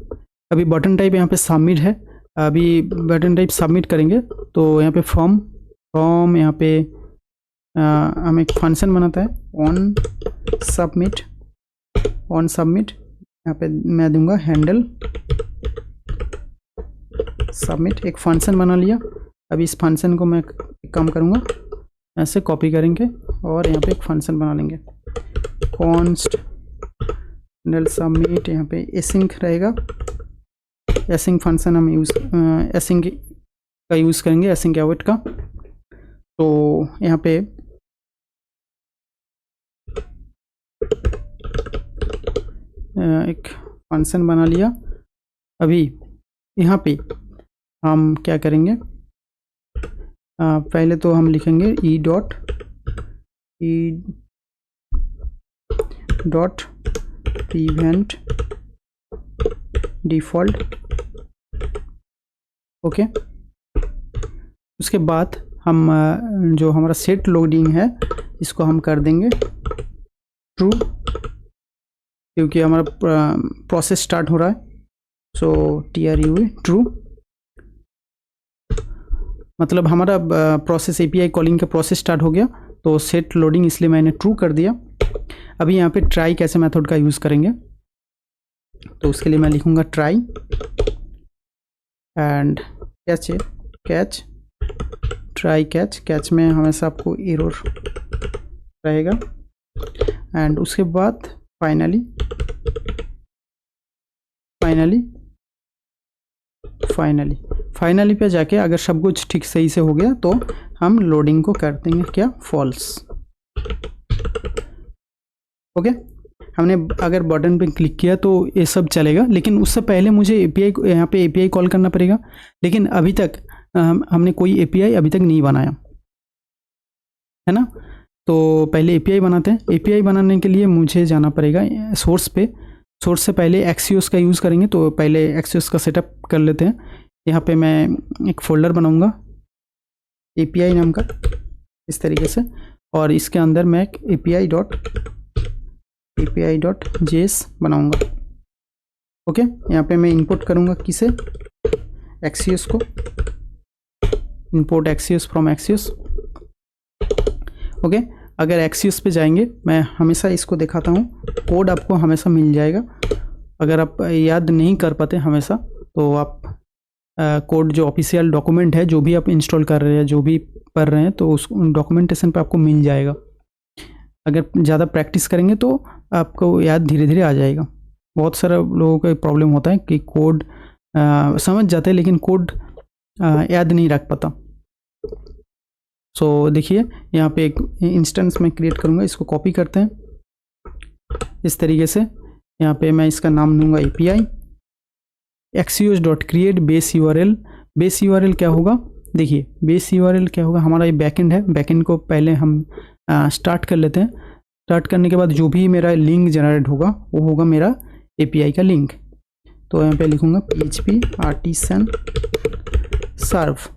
अभी बटन टाइप यहाँ पे सबमिट है। अभी बटन टाइप सबमिट करेंगे तो यहाँ पे फ्रॉम यहाँ पे हम एक फंक्शन बनाता है ऑन सबमिट। यहाँ पे मैं दूंगा हैंडल सबमिट, एक फंक्शन बना लिया। अभी इस फंक्शन को मैं एक काम करूँगा, ऐसे कॉपी करेंगे और यहाँ पे एक फंक्शन बना लेंगे कॉन्स्ट हैंडल सबमिट। यहाँ पे एसिंक रहेगा, एसिंक फंक्शन हम एसिंक का यूज़ करेंगे, एसिंक अवॉइड का। तो यहाँ पे एक फंक्शन बना लिया। अभी यहाँ पे हम क्या करेंगे, पहले तो हम लिखेंगे E dot prevent default. Okay, उसके बाद हम जो हमारा सेट लोडिंग है इसको हम कर देंगे ट्रू, क्योंकि हमारा प्रोसेस स्टार्ट हो रहा है। सो TRUE ट्रू, मतलब हमारा प्रोसेस API कॉलिंग का प्रोसेस स्टार्ट हो गया, तो सेट लोडिंग इसलिए मैंने ट्रू कर दिया। अभी यहाँ पे ट्राई कैसे मेथड का यूज़ करेंगे, तो उसके लिए मैं लिखूँगा ट्राई एंड कैच में हमेशा आपको एरर रहेगा। एंड उसके बाद फाइनली पे जाके अगर सब कुछ ठीक सही से हो गया तो हम लोडिंग को कर देंगे क्या, फॉल्स। ओके, हमने अगर बटन पे क्लिक किया तो ये सब चलेगा, लेकिन उससे पहले मुझे यहाँ पे API कॉल करना पड़ेगा। लेकिन अभी तक हमने कोई API अभी तक नहीं बनाया है ना। तो पहले API बनाते हैं। API बनाने के लिए मुझे जाना पड़ेगा सोर्स पे। सोर्स से पहले Axios का यूज़ करेंगे, तो पहले Axios का सेटअप कर लेते हैं। यहाँ पे मैं एक फोल्डर बनाऊंगा API नाम का इस तरीके से, और इसके अंदर मैं एक API.js बनाऊंगा। ओके, यहाँ पे मैं इंपोर्ट करूंगा किसे, Axios को, import Axios from Axios। Okay, अगर Axios पे जाएंगे, मैं हमेशा इसको दिखाता हूँ, कोड आपको हमेशा मिल जाएगा। अगर आप याद नहीं कर पाते हमेशा, तो आप कोड जो ऑफिशियल डॉक्यूमेंट है, जो भी आप इंस्टॉल कर रहे हैं, जो भी पढ़ रहे हैं, तो उस डॉक्यूमेंटेशन पे आपको मिल जाएगा। अगर ज़्यादा प्रैक्टिस करेंगे तो आपको याद धीरे धीरे आ जाएगा। बहुत सारे लोगों का प्रॉब्लम होता है कि कोड समझ जाते हैं लेकिन कोड याद नहीं रख पाता। सो देखिए, यहाँ पे एक इंस्टेंस में क्रिएट करूँगा, इसको कॉपी करते हैं इस तरीके से। यहाँ पे मैं इसका नाम दूंगा API Axios.create base URL। Base URL क्या होगा, देखिए बेस URL क्या होगा, हमारा ये बैकएंड है। बैकएंड को पहले हम स्टार्ट कर लेते हैं। स्टार्ट करने के बाद जो भी मेरा लिंक जनरेट होगा वो होगा मेरा API का लिंक। तो यहाँ पे लिखूँगा PHP artisan serve,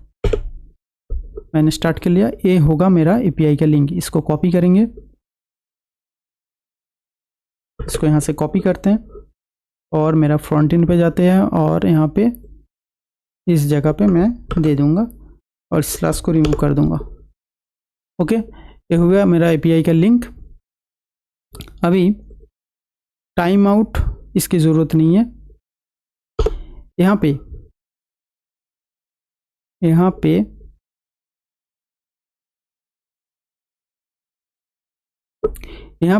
मैंने स्टार्ट कर लिया। ये होगा मेरा API का लिंक। इसको कॉपी करेंगे, इसको यहाँ से कॉपी करते हैं और मेरा फ्रंट एंड पे जाते हैं, और यहाँ पे इस जगह पे मैं दे दूँगा और स्लैश को रिमूव कर दूँगा। ओके, ये हो गया मेरा API का लिंक। अभी टाइम आउट इसकी ज़रूरत नहीं है। यहाँ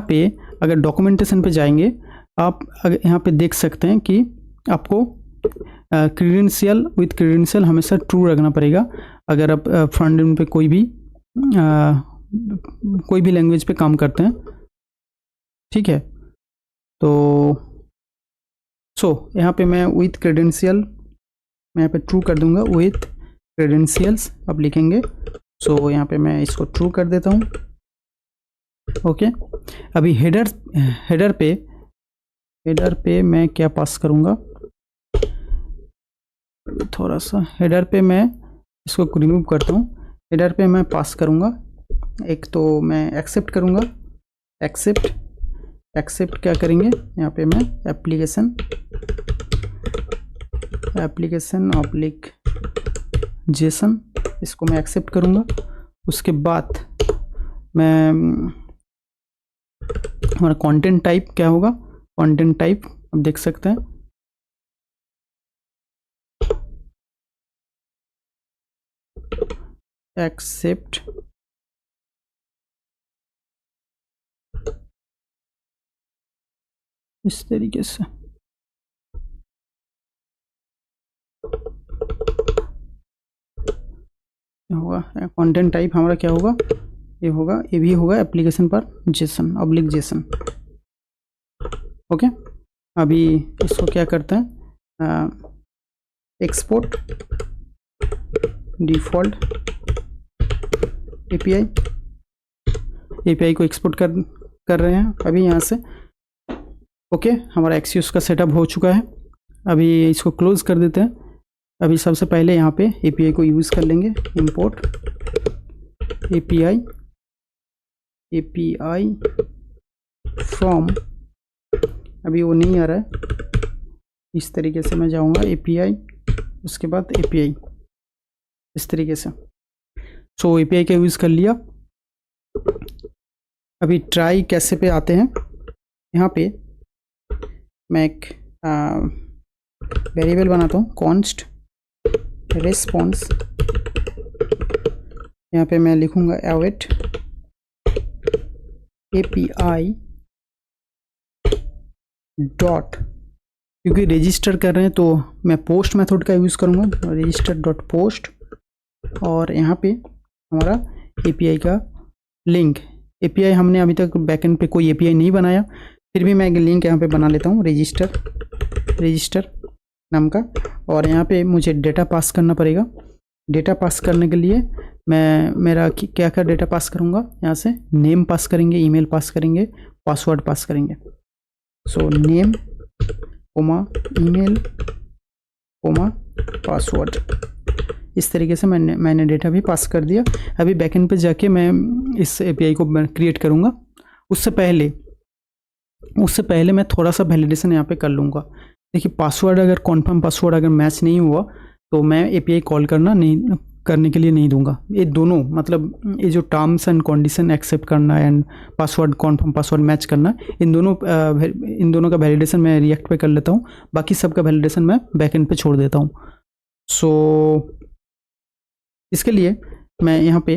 पे अगर डॉक्यूमेंटेशन पे जाएंगे, आप अगर यहाँ पे देख सकते हैं कि आपको क्रीडेंशियल हमेशा ट्रू रखना पड़ेगा। अगर आप फ्रंट एंड पे कोई भी लैंग्वेज पे काम करते हैं, ठीक है। तो यहाँ पे मैं विथ क्रीडेंशियल मैं यहाँ पे ट्रू कर दूंगा विथ क्रेडेंशियल्स अब लिखेंगे। सो यहाँ पे मैं इसको ट्रू कर देता हूँ। ओके, अभी हेडर पे मैं क्या पास करूँगा, थोड़ा सा हेडर पे मैं इसको रिमूव करता हूँ। हेडर पे मैं पास करूँगा, एक तो मैं एक्सेप्ट करूँगा, एक्सेप्ट क्या करेंगे, यहाँ पे मैं एप्लीकेशन ऑब्लिक जेसन इसको मैं एक्सेप्ट करूँगा। उसके बाद मैं हमारा कंटेंट टाइप क्या होगा, कंटेंट टाइप अब देख सकते हैं एक्सेप्ट इस तरीके से होगा। कंटेंट टाइप हमारा क्या होगा, ये होगा, ये भी होगा एप्लीकेशन पर जेसन ऑब्लिक जेसन। ओके, अभी इसको क्या करते हैं, एक्सपोर्ट डिफ़ॉल्ट एपीआई को एक्सपोर्ट कर रहे हैं अभी यहाँ से। ओके, हमारा एक्सियोस का सेटअप हो चुका है। अभी इसको क्लोज कर देते हैं। अभी सबसे पहले यहाँ पे एपीआई को यूज़ कर लेंगे, इंपोर्ट एपीआई फ्रॉम, अभी वो नहीं आ रहा है, इस तरीके से मैं जाऊँगा एपीआई, उसके बाद एपीआई इस तरीके से। सो एपीआई का यूज़ कर लिया। अभी ट्राई कैसे पे आते हैं, यहाँ पे मैं एक वेरिएबल बनाता हूँ कॉन्स्ट रेस्पॉन्स, यहाँ पे मैं लिखूँगा अवेट एपीआई डॉट, क्योंकि रजिस्टर कर रहे हैं तो मैं पोस्ट मेथड का यूज़ करूँगा, रजिस्टर डॉट पोस्ट। और यहाँ पे हमारा एपीआई का लिंक, एपीआई हमने अभी तक बैकएंड पे कोई एपीआई नहीं बनाया, फिर भी मैं एक लिंक यहाँ पे बना लेता हूँ रजिस्टर नाम का। और यहाँ पे मुझे डेटा पास करना पड़ेगा। डेटा पास करने के लिए मैं मेरा क्या डेटा पास करूँगा, यहाँ से नेम पास करेंगे, ईमेल पास करेंगे, पासवर्ड पास करेंगे। So name comma email comma password, इस तरीके से मैंने डेटा भी पास कर दिया। अभी बैकएंड पे जाके मैं इस एपीआई को क्रिएट करूँगा। उससे पहले मैं थोड़ा सा वैलिडेशन यहाँ पे कर लूँगा। देखिए, पासवर्ड अगर कॉन्फर्म पासवर्ड अगर मैच नहीं हुआ तो मैं एपीआई कॉल करने के लिए नहीं दूंगा। ये दोनों मतलब ये जो टर्म्स एंड कंडीशन एक्सेप्ट करना and password confirm password match करना, इन दोनों का वैलिडेशन मैं रिएक्ट पे कर लेता हूँ, बाकी सब का वैलिडेशन मैं बैकएंड पे छोड़ देता हूँ। सो इसके लिए मैं यहाँ पे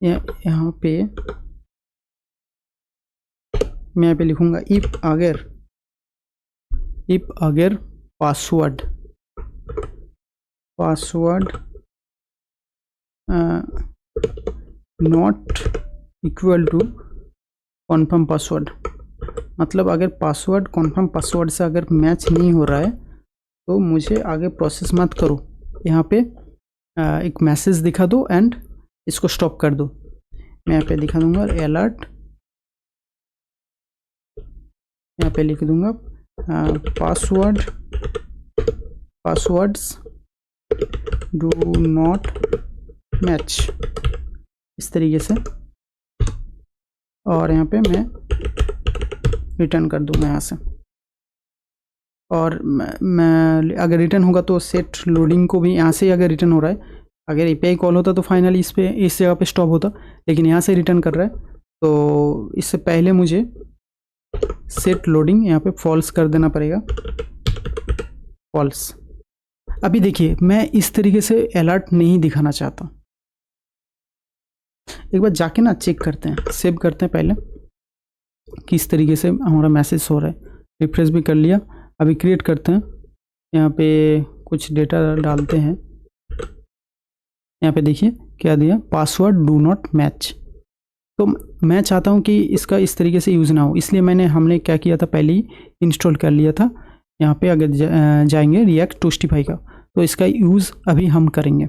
मैं यहाँ पे लिखूँगा इफ अगर password not equal to confirm password, मतलब अगर पासवर्ड कॉन्फर्म पासवर्ड से अगर मैच नहीं हो रहा है तो मुझे आगे प्रोसेस मत करो। यहाँ पे एक मैसेज दिखा दो एंड इसको स्टॉप कर दो। मैं यहाँ पे दिखा दूंगा अलर्ट, यहाँ पे लिख दूंगा पासवर्ड्स डू नॉट मैच, इस तरीके से। और यहाँ पे मैं रिटर्न कर दूंगा यहाँ से। और मैं अगर रिटर्न होगा तो सेट लोडिंग को भी यहाँ से अगर रिटर्न हो रहा है, अगर एपीआई कॉल होता तो फाइनली इस जगह पे स्टॉप होता, लेकिन यहाँ से रिटर्न कर रहा है तो इससे पहले मुझे सेट लोडिंग यहाँ पे फॉल्स कर देना पड़ेगा, फॉल्स। अभी देखिए, मैं इस तरीके से अलर्ट नहीं दिखाना चाहता। एक बार जाके ना चेक करते हैं, सेव करते हैं पहले किस तरीके से हमारा मैसेज हो रहा है। रिफ्रेश भी कर लिया। अभी क्रिएट करते हैं, यहाँ पे कुछ डेटा डालते हैं। यहाँ पे देखिए क्या दिया, पासवर्ड डू नॉट मैच। तो मैं चाहता हूँ कि इसका इस तरीके से यूज़ ना हो, इसलिए हमने क्या किया था, पहले ही इंस्टॉल कर लिया था यहाँ पे अगर जाएंगे रिएक्ट टोस्टिफाई का, तो इसका यूज़ अभी हम करेंगे।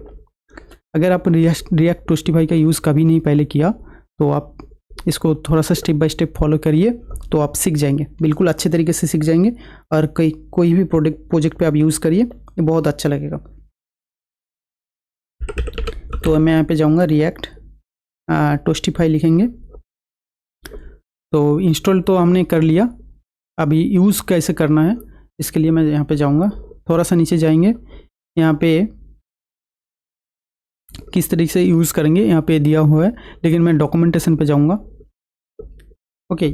अगर आप रिएक्ट टोस्टिफाई का यूज़ कभी नहीं पहले किया तो आप इसको थोड़ा सा स्टेप बाय स्टेप फॉलो करिए, तो आप सीख जाएंगे, बिल्कुल अच्छे तरीके से सीख जाएंगे। और कोई भी प्रोजेक्ट पे आप यूज़ करिए, ये बहुत अच्छा लगेगा। तो मैं यहाँ पे जाऊँगा, रिएक्ट टोस्टिफाई लिखेंगे। तो इंस्टॉल तो हमने कर लिया, अभी यूज़ कैसे करना है इसके लिए मैं यहाँ पे जाऊँगा, थोड़ा सा नीचे जाएंगे, यहाँ पे किस तरीके से यूज़ करेंगे यहाँ पे दिया हुआ है, लेकिन मैं डॉक्यूमेंटेशन पे जाऊँगा। ओके,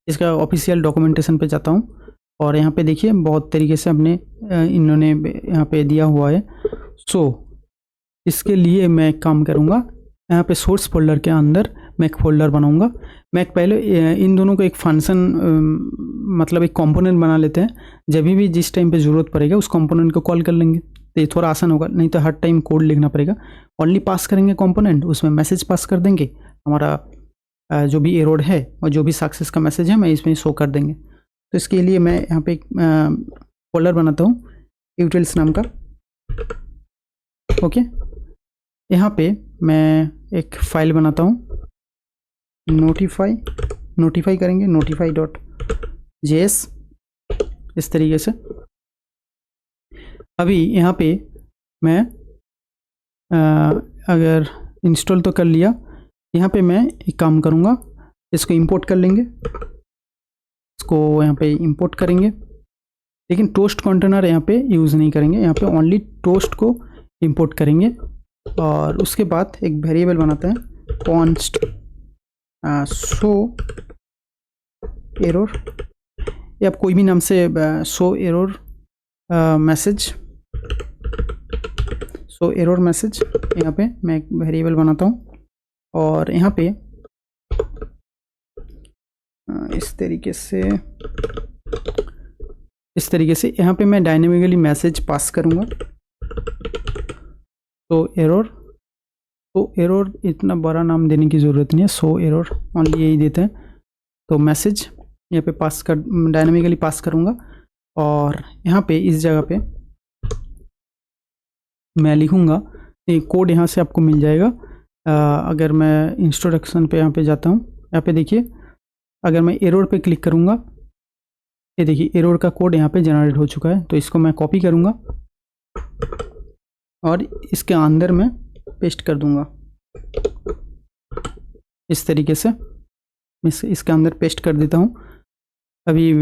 इसका ऑफिशियल डॉक्यूमेंटेशन पे जाता हूँ और यहाँ पे देखिए बहुत तरीके से अपने इन्होंने यहाँ पे दिया हुआ है। सो इसके लिए मैं एक काम करूँगा, यहाँ पे सोर्स फोल्डर के अंदर मैं एक फोल्डर बनाऊँगा। मैं पहले इन दोनों को एक फंक्शन मतलब एक कंपोनेंट बना लेते हैं, जब भी जिस टाइम पे ज़रूरत पड़ेगा उस कंपोनेंट को कॉल कर लेंगे, तो ये थोड़ा आसान होगा, नहीं तो हर टाइम कोड लिखना पड़ेगा। ओनली पास करेंगे कंपोनेंट, उसमें मैसेज पास कर देंगे, हमारा जो भी एरर है और जो भी सक्सेस का मैसेज है मैं इसमें शो कर देंगे। तो इसके लिए मैं यहाँ पे एक फोल्डर बनाता हूँ यूटिल्स नाम का। ओके, यहाँ पे मैं एक फाइल बनाता हूँ, नोटिफाई करेंगे, notify.js इस तरीके से। अभी यहाँ पे मैं अगर इंस्टॉल तो कर लिया, यहाँ पे मैं एक काम करूँगा, इसको इंपोर्ट कर लेंगे, इसको यहाँ पे इंपोर्ट करेंगे, लेकिन टोस्ट कंटेनर यहाँ पे यूज़ नहीं करेंगे, यहाँ पे ओनली टोस्ट को इंपोर्ट करेंगे। और उसके बाद एक वेरिएबल बनाते हैं कॉन्स्ट शो एरर, या आप कोई भी नाम से शो एरर मैसेज यहाँ पे मैं एक वेरिएबल बनाता हूँ। और यहाँ पे इस तरीके से यहाँ पे मैं डायनेमिकली मैसेज पास करूँगा। तो एरर इतना बड़ा नाम देने की ज़रूरत नहीं है, सो एरर ओनली यही देते हैं। तो मैसेज यहाँ पे डायनेमिकली पास करूँगा और यहाँ पे इस जगह पे मैं लिखूँगा, एक कोड यहाँ से आपको मिल जाएगा। अगर मैं इंट्रोडक्शन पे यहाँ पे जाता हूँ, यहाँ पे देखिए अगर मैं एरर पे क्लिक करूँगा, ये देखिए एरर का कोड यहाँ पे जनरेट हो चुका है। तो इसको मैं कॉपी करूँगा और इसके अंदर मैं पेस्ट कर दूँगा, इस तरीके से मैं इसके अंदर पेस्ट कर देता हूँ। अभी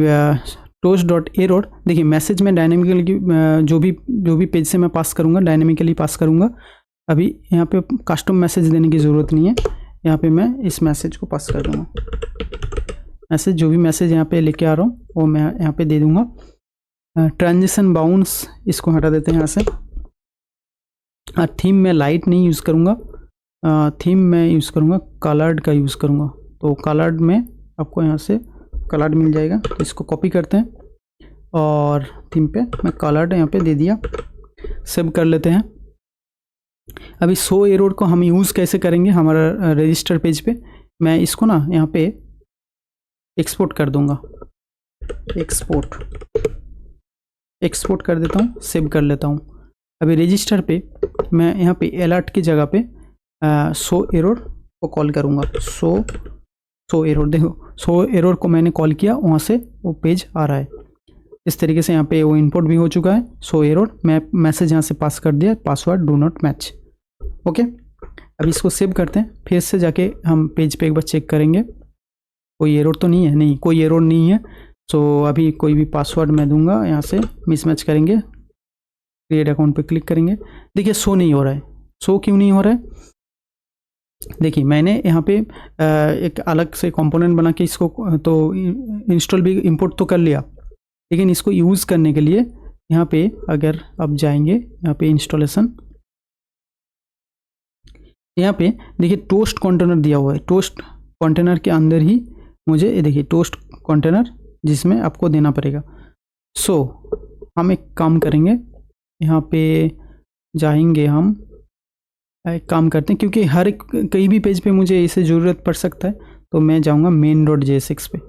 toast.error देखिए, मैसेज में डायनेमिकली जो भी पेज से मैं पास करूँगा डायनेमिकली पास करूँगा। अभी यहाँ पे कस्टम मैसेज देने की ज़रूरत नहीं है, यहाँ पे मैं इस मैसेज को पास कर दूँगा। मैसेज जो भी मैसेज यहाँ पे लेके आ रहा हूँ वो मैं यहाँ पे दे दूँगा। ट्रांजिशन बाउंस इसको हटा देते हैं यहाँ से। थीम में लाइट नहीं यूज़ करूँगा, थीम में यूज़ करूँगा कलर्ड का यूज़ करूँगा। तो कलर्ड में आपको यहाँ से कलर्ड मिल जाएगा, तो इसको कॉपी करते हैं और थीम पे मैं कलर्ड यहाँ पे दे दिया, सेव कर लेते हैं। अभी शो एरर को हम यूज़ कैसे करेंगे हमारा रजिस्टर पेज पे, मैं इसको ना यहाँ पे एक्सपोर्ट कर दूँगा, एक्सपोर्ट कर देता हूँ, सेव कर लेता हूँ। अभी रजिस्टर पे मैं यहाँ पे अलर्ट की जगह पे शो एरर को कॉल करूँगा। शो एरर, देखो शो एरर को मैंने कॉल किया, वहाँ से वो पेज आ रहा है। इस तरीके से यहाँ पे वो इंपोर्ट भी हो चुका है। शो एरर मैं मैसेज यहाँ से पास कर दिया, password do not match. Okay, अब इसको सेव करते हैं, फिर से जाके हम पेज पे एक बार चेक करेंगे कोई एरर तो नहीं है, नहीं कोई एरर नहीं है। सो अभी कोई भी पासवर्ड मैं दूंगा, यहाँ से मिसमैच करेंगे, क्रिएट अकाउंट पे क्लिक करेंगे। देखिए शो नहीं हो रहा है, शो क्यों नहीं हो रहा है? देखिए मैंने यहाँ पे एक अलग से कंपोनेंट बना के इसको तो इंस्टॉल भी इंपोर्ट तो कर लिया, लेकिन इसको यूज़ करने के लिए यहाँ पे अगर आप जाएंगे यहाँ पे इंस्टॉलेशन, यहाँ पे देखिए टोस्ट कंटेनर दिया हुआ है। टोस्ट कंटेनर के अंदर ही मुझे ये देखिए टोस्ट कंटेनर जिसमें आपको देना पड़ेगा। सो हम एक काम करेंगे, यहाँ पे जाएंगे, हम एक काम करते हैं क्योंकि हर एक कहीं भी पेज पे मुझे इसे ज़रूरत पड़ सकता है, तो मैं जाऊँगा main.jsx पे।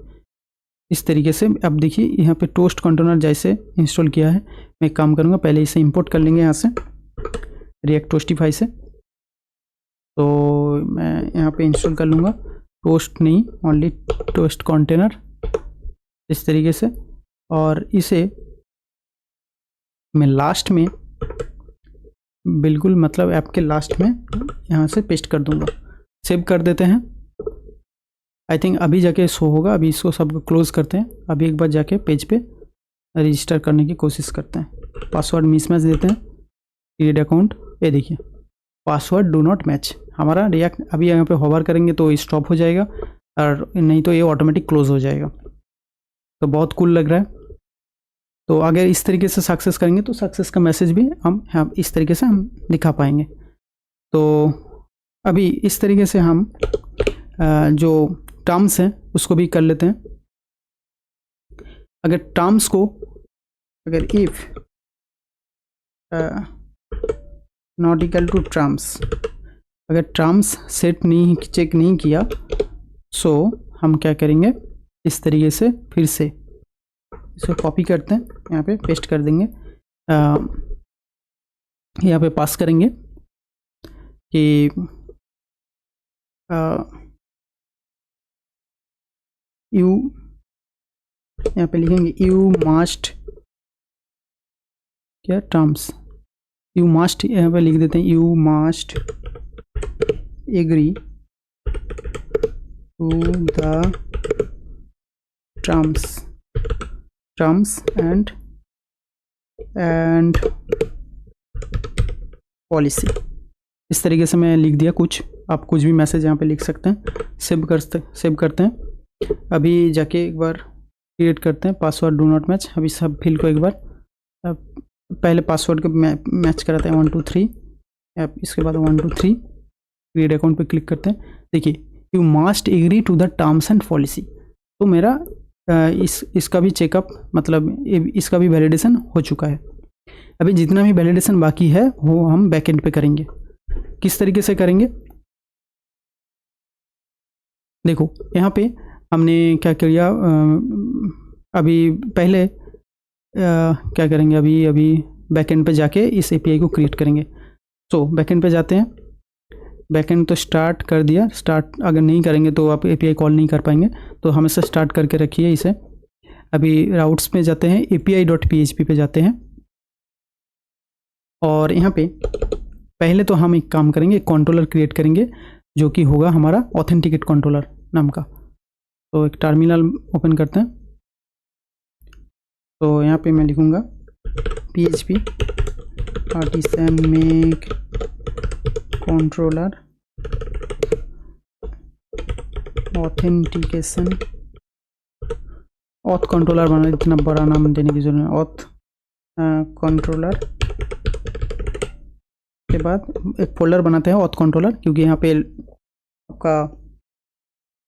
इस तरीके से। अब देखिए यहाँ पे टोस्ट कंटेनर जैसे इंस्टॉल किया है, मैं एक काम करूँगा, पहले इसे इंपोर्ट कर लेंगे यहाँ से रिएक्ट टोस्टिफाई से। तो मैं यहाँ पे इंस्टॉल कर लूँगा, टोस्ट नहीं ओनली टोस्ट कंटेनर इस तरीके से, और इसे मैं लास्ट में बिल्कुल मतलब ऐप के लास्ट में यहाँ से पेस्ट कर दूँगा। सेव कर देते हैं। आई थिंक अभी जाके शो होगा। अभी इसको सबको क्लोज करते हैं। अभी एक बार जाके पेज पे रजिस्टर करने की कोशिश करते हैं। पासवर्ड मिसमैच देते हैं, क्रिएट अकाउंट। ये देखिए पासवर्ड डू नॉट मैच। हमारा रिएक्ट अभी यहाँ पे होवर करेंगे तो स्टॉप हो जाएगा, और नहीं तो ये ऑटोमेटिक क्लोज हो जाएगा। तो बहुत कूल लग रहा है। तो अगर इस तरीके से सक्सेस करेंगे तो सक्सेस का मैसेज भी हम इस तरीके से हम दिखा पाएंगे। तो अभी इस तरीके से हम जो टर्म्स हैं उसको भी कर लेते हैं। अगर टर्म्स को अगर if not equal to terms, अगर टर्म्स सेट नहीं चेक नहीं किया, सो हम क्या करेंगे, इस तरीके से फिर से इसको कॉपी करते हैं, यहाँ पे पेस्ट कर देंगे। यहाँ पे पास करेंगे कि यू, यहाँ पे लिखेंगे यू मस्ट क्या टर्म्स, यू मस्ट, यहाँ पे लिख देते हैं you must agree to the terms and policy. इस तरीके से मैं लिख दिया कुछ। आप कुछ भी मैसेज यहाँ पे लिख सकते हैं। सेव करते हैं। अभी जाके एक बार क्रिएट करते हैं पासवर्ड डू नॉट मैच। अभी सब फिल को एक बार पहले पासवर्ड को मैच कराते हैं 1 2 3। इसके बाद 1 2 3 क्रिएट अकाउंट पे क्लिक करते हैं। देखिए you must agree to the terms and policy. तो मेरा इसका भी चेकअप मतलब इसका भी वैलिडेशन हो चुका है। अभी जितना भी वैलिडेशन बाकी है वो हम बैकएंड पे करेंगे। किस तरीके से करेंगे, देखो यहाँ पे हमने क्या किया। अभी पहले क्या करेंगे, अभी बैकएंड पे जाके इस एपीआई को क्रिएट करेंगे। तो बैकएंड पे जाते हैं। बैकएंड तो स्टार्ट कर दिया। स्टार्ट अगर नहीं करेंगे तो आप एपीआई कॉल नहीं कर पाएंगे, तो हमेशा स्टार्ट करके रखिए इसे। अभी राउट्स पे जाते हैं, api.php पे जाते हैं, और यहाँ पे पहले तो हम एक काम करेंगे, कंट्रोलर क्रिएट करेंगे जो कि होगा हमारा ऑथेंटिकेट कंट्रोलर नाम का। तो एक टर्मिनल ओपन करते हैं। तो यहाँ पे मैं लिखूँगा php artisan make controller authentication. Auth controller बना, इतना बड़ा नाम देने की जरूरत है। ऑथ कंट्रोलर के बाद एक फोल्डर बनाते हैं ऑथ कंट्रोलर, क्योंकि यहाँ पे आपका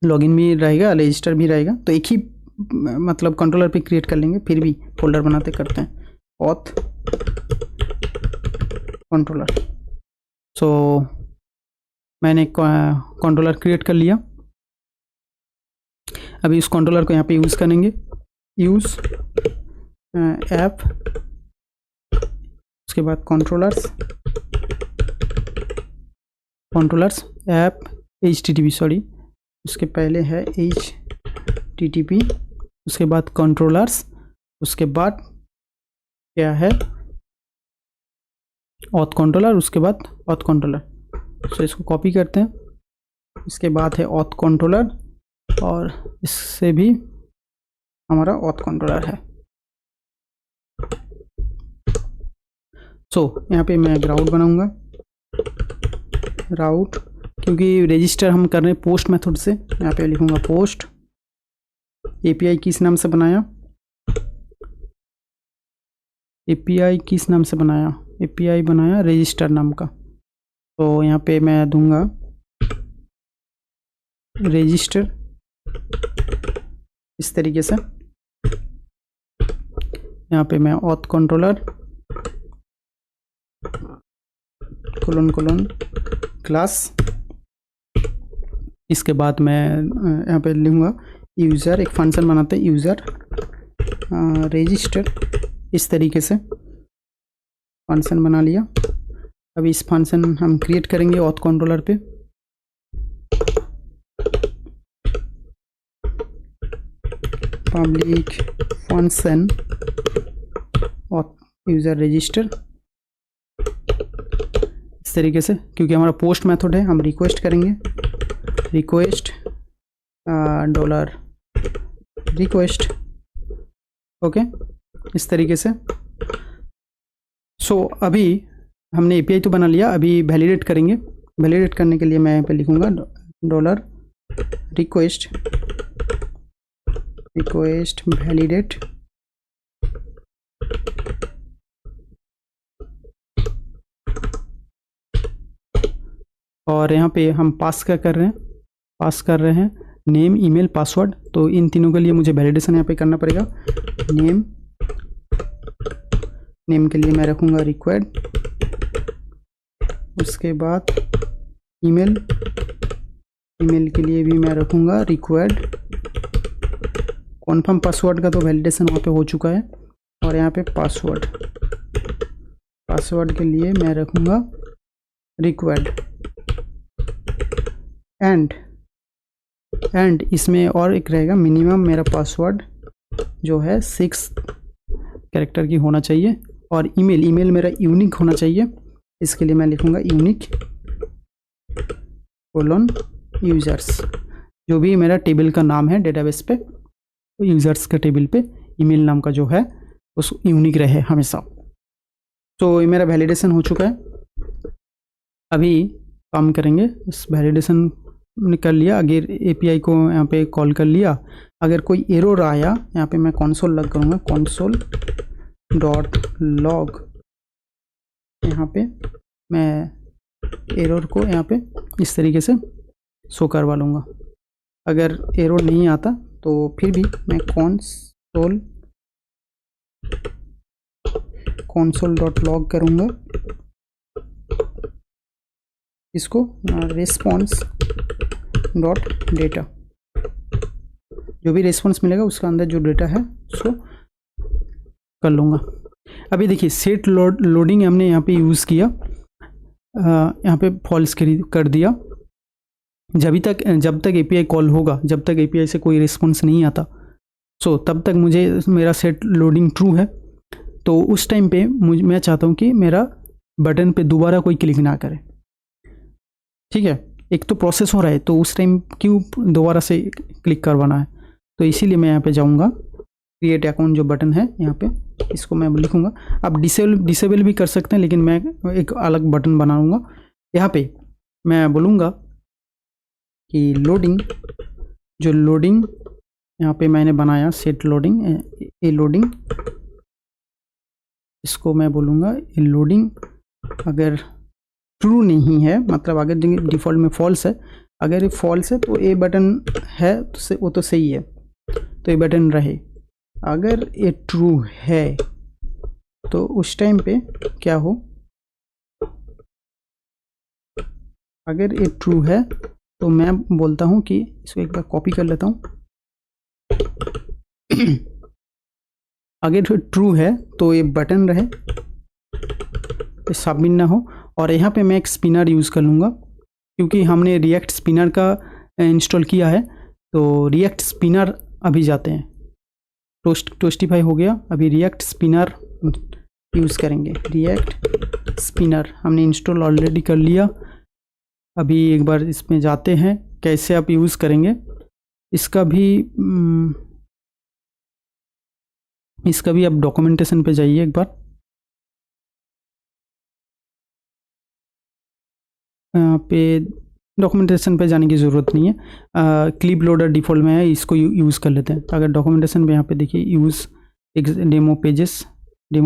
लॉगिन भी रहेगा, रजिस्टर भी रहेगा। तो एक ही मतलब कंट्रोलर पे क्रिएट कर लेंगे, फिर भी फोल्डर बनाते करते हैं ऑथ कंट्रोलर। सो मैंने कंट्रोलर क्रिएट कर लिया। अभी इस कंट्रोलर को यहाँ पे यूज़ करेंगे, यूज़ ऐप, उसके बाद कंट्रोलर्स ऐप HTTP, सॉरी उसके पहले है HTTP, उसके बाद कंट्रोलर्स, उसके बाद क्या है ऑथ कंट्रोलर, उसके बाद ऑथ कंट्रोलर। तो इसको कॉपी करते हैं। इसके बाद है ऑथ कंट्रोलर, और इससे भी हमारा ऑथ कंट्रोलर है। सो यहाँ पे मैं राउट बनाऊंगा। राउट, क्योंकि रजिस्टर हम कर रहे हैं पोस्ट मेथड से, यहाँ पे लिखूंगा पोस्ट। एपीआई किस नाम से बनाया, एपीआई किस नाम से बनाया, एपीआई बनाया रजिस्टर नाम का। तो यहाँ पे मैं दूंगा रजिस्टर इस तरीके से। यहाँ पे मैं ऑथ कंट्रोलर कोलन क्लास, इसके बाद मैं यहाँ पे लिखूंगा यूज़र, एक फंक्शन बनाते हैं यूज़र रजिस्टर, इस तरीके से फंक्शन बना लिया। अभी इस फंक्शन हम क्रिएट करेंगे ऑथ कंट्रोलर पे। Public function auth user register, इस तरीके से, क्योंकि हमारा पोस्ट मेथड है, हम रिक्वेस्ट करेंगे, रिक्वेस्ट डॉलर रिक्वेस्ट, ओके, इस तरीके से। सो अभी हमने एपीआई तो बना लिया, अभी वैलिडेट करेंगे। वैलिडेट करने के लिए मैं यहाँ पे लिखूँगा डॉलर रिक्वेस्ट वैलिडेट, और यहाँ पे हम पास क्या कर रहे हैं, पास कर रहे हैं नेम, ईमेल, पासवर्ड। तो इन तीनों के लिए मुझे वैलिडेशन यहाँ पे करना पड़ेगा। नेम के लिए मैं रखूँगा रिक्वायर्ड, उसके बाद ईमेल के लिए भी मैं रखूँगा रिक्वायर्ड। कॉन्फर्म पासवर्ड का तो वैलिडेशन वहाँ पे हो चुका है, और यहाँ पे पासवर्ड के लिए मैं रखूँगा रिक्वायर्ड। एंड इसमें और एक रहेगा, मिनिमम मेरा पासवर्ड जो है 6 कैरेक्टर की होना चाहिए, और ईमेल मेरा यूनिक होना चाहिए। इसके लिए मैं लिखूँगा यूनिक कोलन यूज़र्स, जो भी मेरा टेबल का नाम है डेटाबेस पे, तो यूज़र्स का टेबल पे ईमेल नाम का जो है उस यूनिक रहे हमेशा। तो ये मेरा वैलिडेशन हो चुका है। अभी काम करेंगे, इस वैलिडेशन कर लिया, अगर एपीआई को यहाँ पे कॉल कर लिया, अगर कोई एरर आया, यहाँ पे मैं कंसोल लॉग करूँगा, console.log, यहाँ पे मैं एरर को यहाँ पे इस तरीके से शो करवा लूँगा। अगर एरर नहीं आता तो फिर भी मैं console.log करूँगा, इसको response.data, जो भी रेस्पॉन्स मिलेगा उसका अंदर जो डेटा है उसको कर लूँगा। अभी देखिए सेट लोडिंग हमने यहाँ पे यूज़ किया, यहाँ पे फॉल्स कर दिया। जब तक एपीआई कॉल होगा, जब तक एपीआई से कोई रिस्पॉन्स नहीं आता, सो तब तक मेरा सेट लोडिंग ट्रू है। तो उस टाइम पे मैं चाहता हूँ कि मेरा बटन पे दोबारा कोई क्लिक ना करे, ठीक है। एक तो प्रोसेस हो रहा है, तो उस टाइम क्यों दोबारा से क्लिक करवाना है। तो इसीलिए मैं यहाँ पे जाऊँगा, क्रिएट अकाउंट जो बटन है यहाँ पे, इसको मैं लिखूँगा। आप डिसेबल भी कर सकते हैं, लेकिन मैं एक अलग बटन बनाऊँगा। यहाँ पे मैं बोलूँगा कि लोडिंग यहाँ पे मैंने बनाया सेट लोडिंग, ए लोडिंग, इसको मैं बोलूँगा ए लोडिंग। अगर ट्रू नहीं है, मतलब अगर डिफ़ॉल्ट में फॉल्स है, अगर ये फॉल्स है तो ए बटन है तो वो तो सही है, तो ये बटन रहे। अगर ये ट्रू है तो उस टाइम पे क्या हो, अगर ये ट्रू है तो मैं बोलता हूँ कि इसको एक बार कॉपी कर लेता हूँ। अगर ट्रू है तो ये बटन रहे, ये सबमिट ना हो। और यहाँ पे मैं एक स्पिनर यूज़ कर लूँगा, क्योंकि हमने रिएक्ट स्पिनर का इंस्टॉल किया है। तो रिएक्ट स्पिनर अभी जाते हैं, टोस्टिफाई हो गया, अभी रिएक्ट स्पिनर यूज़ करेंगे। रिएक्ट स्पिनर हमने इंस्टॉल ऑलरेडी कर लिया। अभी एक बार इसमें जाते हैं, कैसे आप यूज़ करेंगे इसका भी आप डॉक्यूमेंटेशन पे जाइए एक बार। यहाँ पे डॉक्यूमेंटेशन पे जाने की ज़रूरत नहीं है, क्लिप लोडर डिफ़ॉल्ट में है, इसको यूज़ कर लेते हैं। तो अगर डॉक्यूमेंटेशन पे यहाँ पे देखिए यूज़ डेमो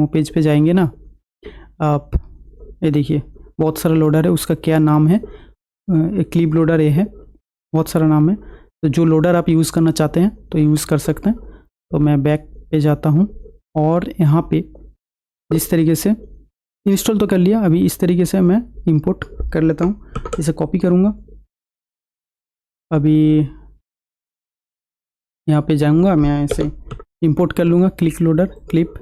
पेज पे जाएंगे ना आप, ये देखिए बहुत सारा लोडर है, उसका क्या नाम है, क्लिप लोडर ये है, बहुत सारा नाम है। तो जो लोडर आप यूज़ करना चाहते हैं तो यूज़ कर सकते हैं। तो मैं बैक पे जाता हूँ, और यहाँ पे जिस तरीके से इंस्टॉल तो कर लिया, अभी इस तरीके से मैं इंपोर्ट कर लेता हूँ। इसे कॉपी करूँगा, अभी यहाँ पे जाऊँगा, मैं ऐसे इंपोर्ट कर लूँगा क्लिक लोडर क्लिप।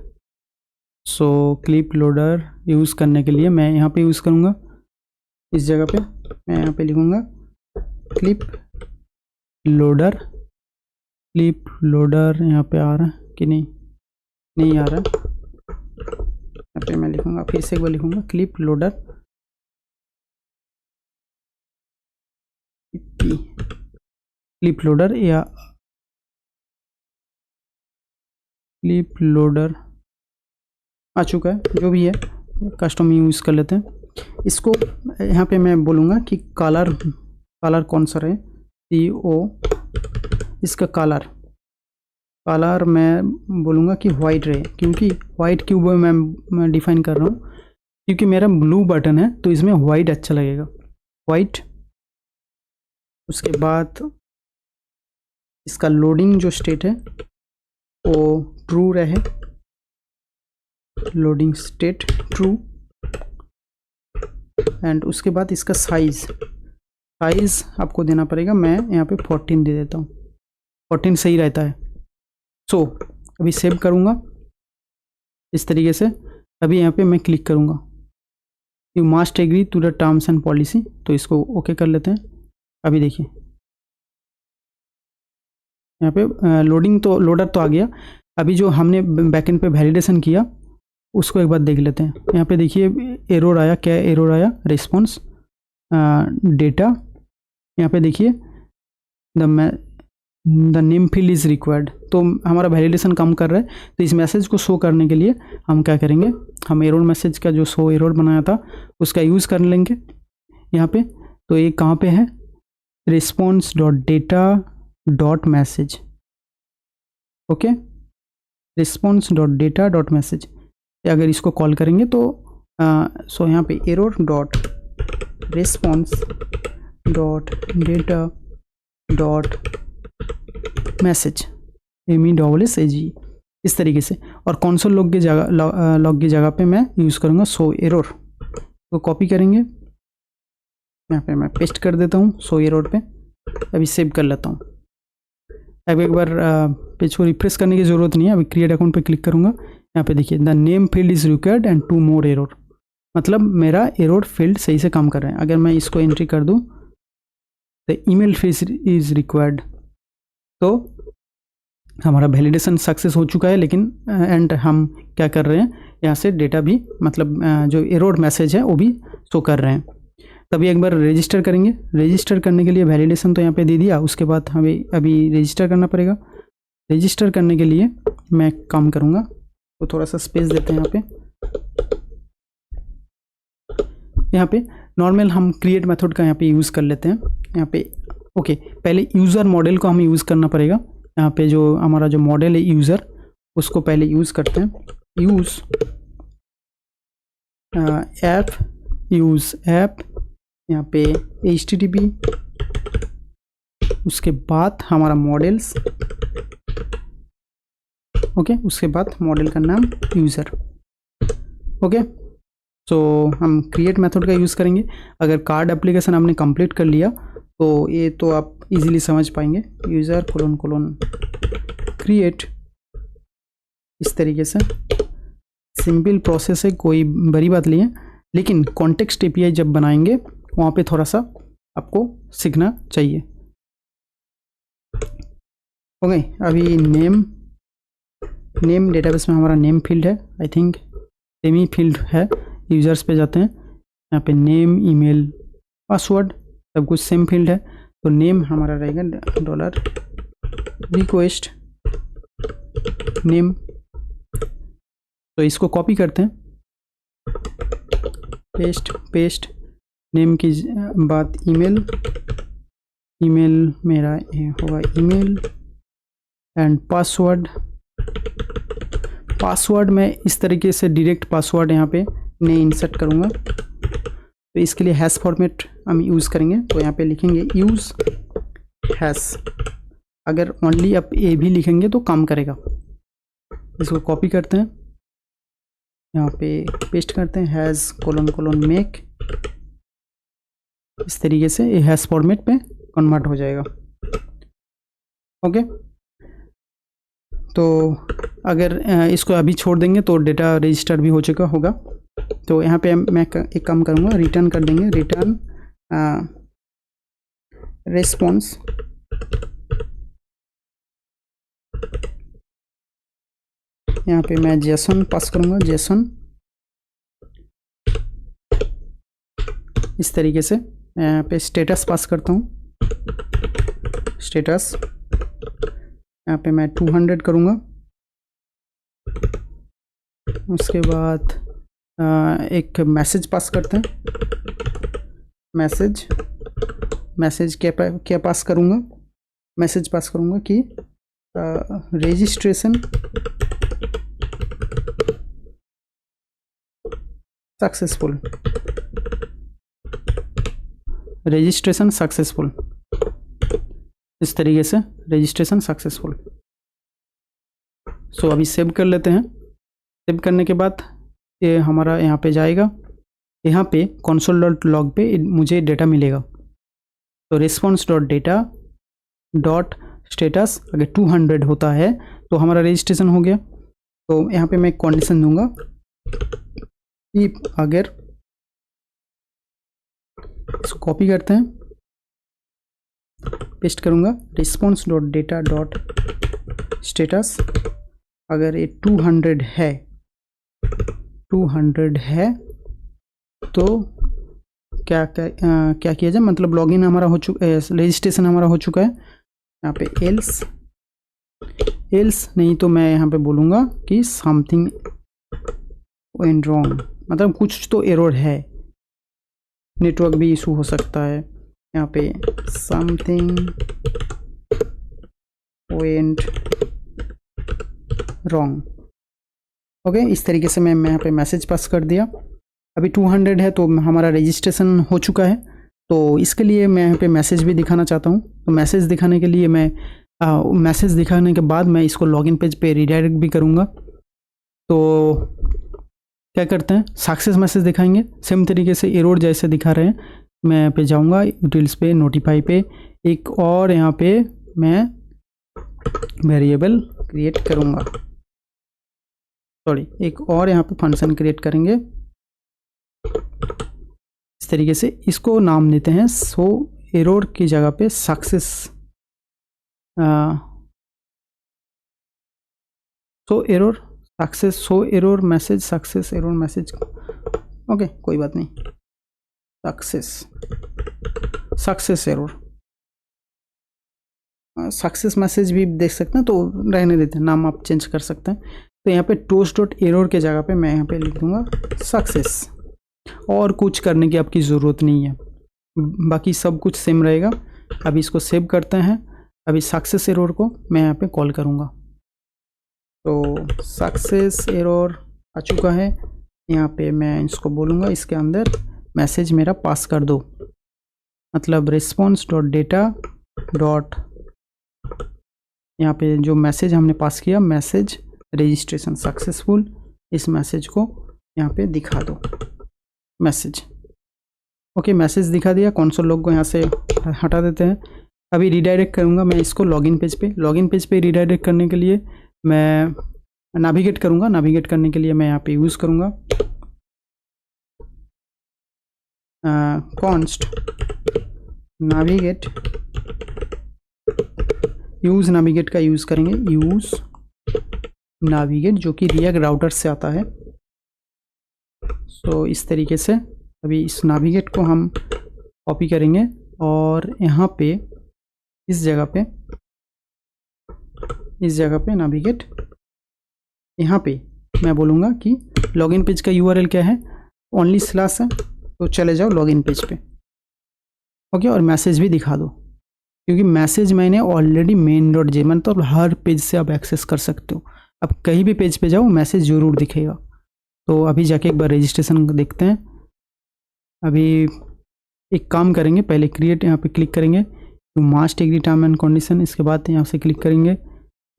सो क्लिप लोडर यूज़ करने के लिए मैं यहाँ पे यूज़ करूँगा, इस जगह पे मैं यहाँ पे लिखूँगा क्लिप लोडर। क्लिप लोडर यहाँ पे आ रहा है कि नहीं, नहीं आ रहा। यहाँ पे मैं लिखूँगा, फिर से एक बार लिखूँगा क्लिप लोडर क्लिप लोडर या क्लिप लोडर आ चुका है, जो भी है कस्टम यूज़ कर लेते हैं इसको। यहाँ पे मैं बोलूँगा कि कलर कौन सा रहे, CO इसका कलर मैं बोलूँगा कि वाइट रहे, क्योंकि वाइट क्यों मैं डिफाइन कर रहा हूँ, क्योंकि मेरा ब्लू बटन है तो इसमें वाइट अच्छा लगेगा, वाइट। उसके बाद इसका लोडिंग जो स्टेट है वो ट्रू रहे, लोडिंग स्टेट ट्रू। एंड उसके बाद इसका साइज़ आपको देना पड़ेगा, मैं यहाँ पे 14 दे देता हूँ, 14 सही रहता है। सो अभी सेव करूँगा इस तरीके से। अभी यहाँ पे मैं क्लिक करूँगा, you must agree to the terms and policy, तो इसको ओके कर लेते हैं। अभी देखिए यहाँ पे लोडर तो आ गया। अभी जो हमने बैकएंड पे वैलिडेशन किया उसको एक बार देख लेते हैं। यहाँ पे देखिए एरर आया, क्या एरर आया, रिस्पॉन्स डेटा। यहाँ पे देखिए the name field is required, तो हमारा वैलिडेशन काम कर रहा है। तो इस मैसेज को शो करने के लिए हम क्या करेंगे, हम एरर मैसेज का जो शो एरर बनाया था उसका यूज़ कर लेंगे यहाँ पे। तो ये कहाँ पे है, response dot data dot message, okay, response dot data dot message. अगर इसको कॉल करेंगे तो सो यहाँ पे error dot response dot data dot message, MESSAG, इस तरीके से। और कंसोल लॉग की जगह पे मैं यूज़ करूँगा शो एरर, तो कॉपी करेंगे, यहाँ पे मैं पेस्ट कर देता हूँ शो एरर पे। अभी सेव कर लेता हूँ। अब एक बार पेज को रिफ्रेश करने की ज़रूरत नहीं है। अभी क्रिएट अकाउंट पे क्लिक करूँगा, यहाँ पे देखिए the name field is required and 2 more error, मतलब मेरा एरर फील्ड सही से काम कर रहा है। अगर मैं इसको एंट्री कर दूँ the email field is required, तो हमारा वैलिडेशन सक्सेस हो चुका है। लेकिन एंड हम क्या कर रहे हैं, यहाँ से डेटा भी, मतलब जो एरर मैसेज है वो भी शो कर रहे हैं। तभी एक बार रजिस्टर करेंगे। रजिस्टर करने के लिए वैलिडेशन तो यहाँ पे दे दिया, उसके बाद हमें अभी रजिस्टर करना पड़ेगा। रजिस्टर करने के लिए मैं काम करूँगा, तो थोड़ा सा स्पेस देते हैं यहाँ पे नॉर्मल हम क्रिएट मेथड का यहाँ पे यूज़ कर लेते हैं। यहाँ पे ओके, पहले यूज़र मॉडल को हमें यूज़ करना पड़ेगा। यहाँ पे जो हमारा जो मॉडल है यूज़र, उसको पहले यूज़ करते हैं। यूज़ ऐप, यहाँ पे HTTP, उसके बाद हमारा मॉडल्स, ओके, उसके बाद मॉडल का नाम यूज़र, ओके। तो हम क्रिएट मेथड का यूज़ करेंगे। अगर कार्ड एप्लीकेशन आपने कंप्लीट कर लिया तो ये तो आप इजीली समझ पाएंगे, यूज़र कोलोन क्रिएट, इस तरीके से सिंपल प्रोसेस है, कोई बड़ी बात नहीं है। लेकिन कॉन्टेक्स्ट API जब बनाएंगे वहाँ पे थोड़ा सा आपको सीखना चाहिए, ओके। अभी नेम डेटाबेस में हमारा नेम फील्ड है, I think same he field है। यूजर्स पे जाते हैं, यहाँ पे नेम, ईमेल, पासवर्ड सब कुछ सेम फील्ड है। तो नेम हमारा रहेगा $request नेम। तो इसको कॉपी करते हैं, पेस्ट नेम की बात ईमेल मेरा होगा ईमेल, एंड पासवर्ड मैं इस तरीके से डायरेक्ट पासवर्ड यहाँ पे नहीं इंसर्ट करूँगा। तो इसके लिए हैश फॉर्मेट हम यूज़ करेंगे। तो यहाँ पे लिखेंगे यूज़ हैश, अगर ओनली आप ए भी लिखेंगे तो काम करेगा। इसको कॉपी करते हैं, यहाँ पे पेस्ट करते हैं, हैश कोलोन मेक, इस तरीके से ये हैश फॉर्मेट पे कन्वर्ट हो जाएगा, ओके। तो अगर इसको अभी छोड़ देंगे तो डेटा रजिस्टर भी हो चुका होगा। तो यहाँ पे मैं एक काम करूँगा, रिटर्न कर देंगे, रिटर्न रेस्पॉन्स यहाँ पे मैं जेसन पास करूँगा, जेसन इस तरीके से। मैं यहाँ पे स्टेटस पास करता हूँ, स्टेटस यहाँ पे मैं 200 करूँगा। उसके बाद एक मैसेज पास करते हैं, मैसेज क्या पास करूँगा, मैसेज पास करूँगा कि रजिस्ट्रेशन सक्सेसफुल, रजिस्ट्रेशन सक्सेसफुल, इस तरीके से रजिस्ट्रेशन सक्सेसफुल। सो अभी सेव कर लेते हैं। सेव करने के बाद ये हमारा यहाँ पे जाएगा, यहाँ पे console.log पे मुझे डेटा मिलेगा। तो response.data.status अगर 200 होता है तो हमारा रजिस्ट्रेशन हो गया। तो यहाँ पे मैं कंडीशन दूंगा कि अगर इसको कॉपी करते हैं, पेस्ट करूँगा, response.data.status अगर ये 200 है तो क्या किया जाए, मतलब लॉगिन हमारा हो चुका है, रजिस्ट्रेशन हमारा हो चुका है। यहाँ पे एल्स नहीं तो मैं यहाँ पे बोलूँगा कि समथिंग वेंट रॉन्ग, मतलब कुछ तो एरर है, नेटवर्क भी इशू हो सकता है। यहाँ पे समथिंग वेंट रॉन्ग, ओके। इस तरीके से मैं यहाँ पे मैसेज पास कर दिया। अभी 200 है तो हमारा रजिस्ट्रेशन हो चुका है। तो इसके लिए मैं यहाँ पे मैसेज भी दिखाना चाहता हूँ। तो मैसेज दिखाने के लिए मैं मैसेज दिखाने के बाद मैं इसको लॉगिन पेज पे रिडायरेक्ट भी करूँगा। तो क्या करते हैं, सक्सेस मैसेज दिखाएंगे सेम तरीके से एरर जैसे दिखा रहे हैं। मैं यहाँ पे जाऊँगा यूटिल्स पे, नोटिफाई पे, एक और यहाँ पे मैं वेरिएबल क्रिएट करूँगा, सॉरी एक और यहाँ पे फंक्शन क्रिएट करेंगे। इस तरीके से इसको नाम देते हैं सो एरर की जगह पे success, so error success, so error message, success error message, okay कोई बात नहीं, सक्सेस एरर, सक्सेस मैसेज भी देख सकते हैं। तो रहने देते हैं, नाम आप चेंज कर सकते हैं। तो यहाँ पे toast.error के जगह पे मैं यहाँ पे लिख दूंगा सक्सेस, और कुछ करने की आपकी ज़रूरत नहीं है, बाकी सब कुछ सेम रहेगा। अभी इसको सेव करते हैं। अभी सक्सेस एरर को मैं यहाँ पे कॉल करूँगा। तो सक्सेस एरर आ चुका है, यहाँ पे मैं इसको बोलूँगा इसके अंदर मैसेज मेरा पास कर दो, मतलब response.data. यहाँ पे जो मैसेज हमने पास किया, मैसेज रजिस्ट्रेशन सक्सेसफुल, इस मैसेज को यहाँ पे दिखा दो, मैसेज, ओके मैसेज दिखा दिया। कंसोल लॉग को यहाँ से हटा देते हैं। अभी रिडायरेक्ट करूँगा मैं इसको लॉगिन पेज पे। लॉगिन पेज पे रिडायरेक्ट करने के लिए मैं नेविगेट करूँगा। नेविगेट करने के लिए मैं यहाँ पे यूज़ करूँगा कॉन्स्ट नेविगेट, यूज़ नेविगेट का यूज़ करेंगे, यूज़ नेविगेट जो कि रिएक्ट राउटर से आता है। सो इस तरीके से अभी इस नेविगेट को हम कॉपी करेंगे और यहाँ पे इस जगह पे नेविगेट, यहाँ पे मैं बोलूँगा कि लॉगिन पेज का यूआरएल क्या है, ओनली स्लैश है, तो चले जाओ लॉगिन पेज पे, ओके। और मैसेज भी दिखा दो, क्योंकि मैसेज मैंने ऑलरेडी main.json मतलब हर पेज से आप एक्सेस कर सकते हो। अब कहीं भी पेज पे जाओ मैसेज ज़रूर दिखेगा। तो अभी जाके एक बार रजिस्ट्रेशन देखते हैं। अभी एक काम करेंगे, पहले क्रिएट यहाँ पे क्लिक करेंगे, तो मास्ट एग्री टर्म एंड कंडीशन, इसके बाद यहाँ से क्लिक करेंगे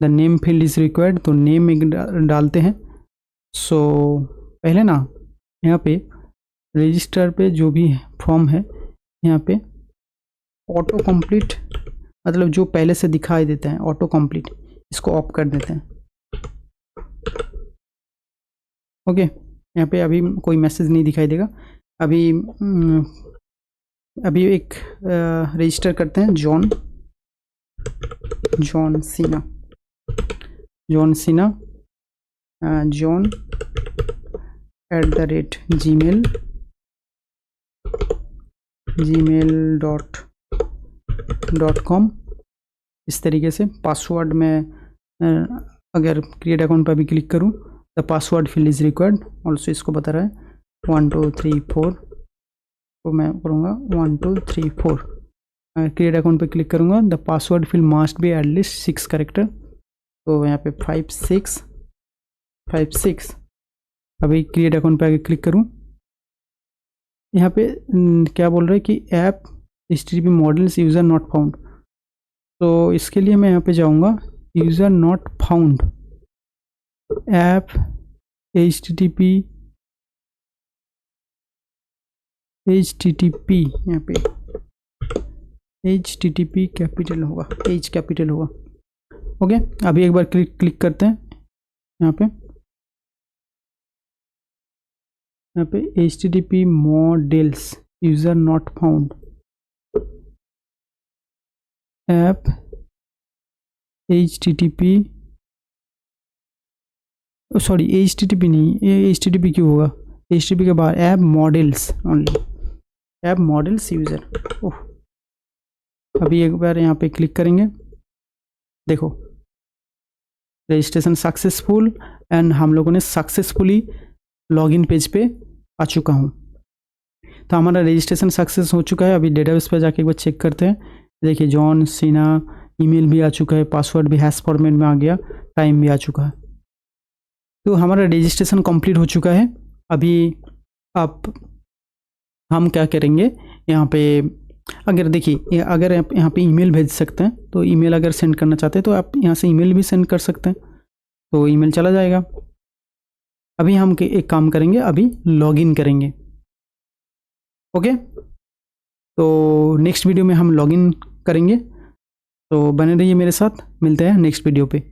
the name field is required, तो नेम एक डालते हैं। सो पहले ना यहाँ पे रजिस्टर पे जो भी फॉर्म है यहाँ पे ऑटो कंप्लीट, मतलब जो पहले से दिखाई देते हैं ऑटो कंप्लीट, इसको ऑफ कर देते हैं। ओके, यहाँ पे अभी कोई मैसेज नहीं दिखाई देगा। अभी एक रजिस्टर करते हैं, जॉन सीना gmail.com। इस तरीके से पासवर्ड में अगर क्रिएट अकाउंट पर भी क्लिक करूँ, the password field is required also, इसको बता रहा है 1 2 3 4, तो मैं करूँगा 1 2 3 4। क्रिएट अकाउंट पे क्लिक करूँगा, the password field must be at least 6 character, तो यहाँ पे 5 6। अभी क्रिएट अकाउंट पे आगे क्लिक करूँ, यहाँ पे क्या बोल रहा है कि app HTTP models user not found, तो इसके लिए मैं यहाँ पे जाऊँगा, user not found app HTTP यहाँ पे HTTP कैपिटल होगा, H कैपिटल होगा। ओके, अभी एक बार क्लिक करते हैं, यहाँ पे HTTP models user not found app HTTP, sorry HTTP नहीं, ये HTTP क्यों होगा, HTTP के बाद app models only, app models user. ओह, अभी एक बार यहाँ पे क्लिक करेंगे, देखो रजिस्ट्रेशन सक्सेसफुल, एंड हम लोगों ने सक्सेसफुली लॉगिन पेज पे आ चुका हूँ। तो हमारा रजिस्ट्रेशन सक्सेस हो चुका है। अभी डेटाबेस पे जाके एक बार चेक करते हैं, देखिए जॉन सीना ईमेल भी आ चुका है, पासवर्ड भी हैश फॉर्मेट में आ गया, टाइम भी आ चुका है। तो हमारा रजिस्ट्रेशन कंप्लीट हो चुका है। अभी आप हम क्या करेंगे, यहाँ पे अगर देखिए, अगर आप यहाँ पे ईमेल भेज सकते हैं, तो ईमेल अगर सेंड करना चाहते हैं तो आप यहाँ से ईमेल भी सेंड कर सकते हैं, तो ईमेल चला जाएगा। अभी हम एक काम करेंगे, अभी लॉगिन करेंगे। ओके, तो नेक्स्ट वीडियो में हम लॉगिन करेंगे, तो बने रहिए मेरे साथ, मिलते हैं नेक्स्ट वीडियो पे।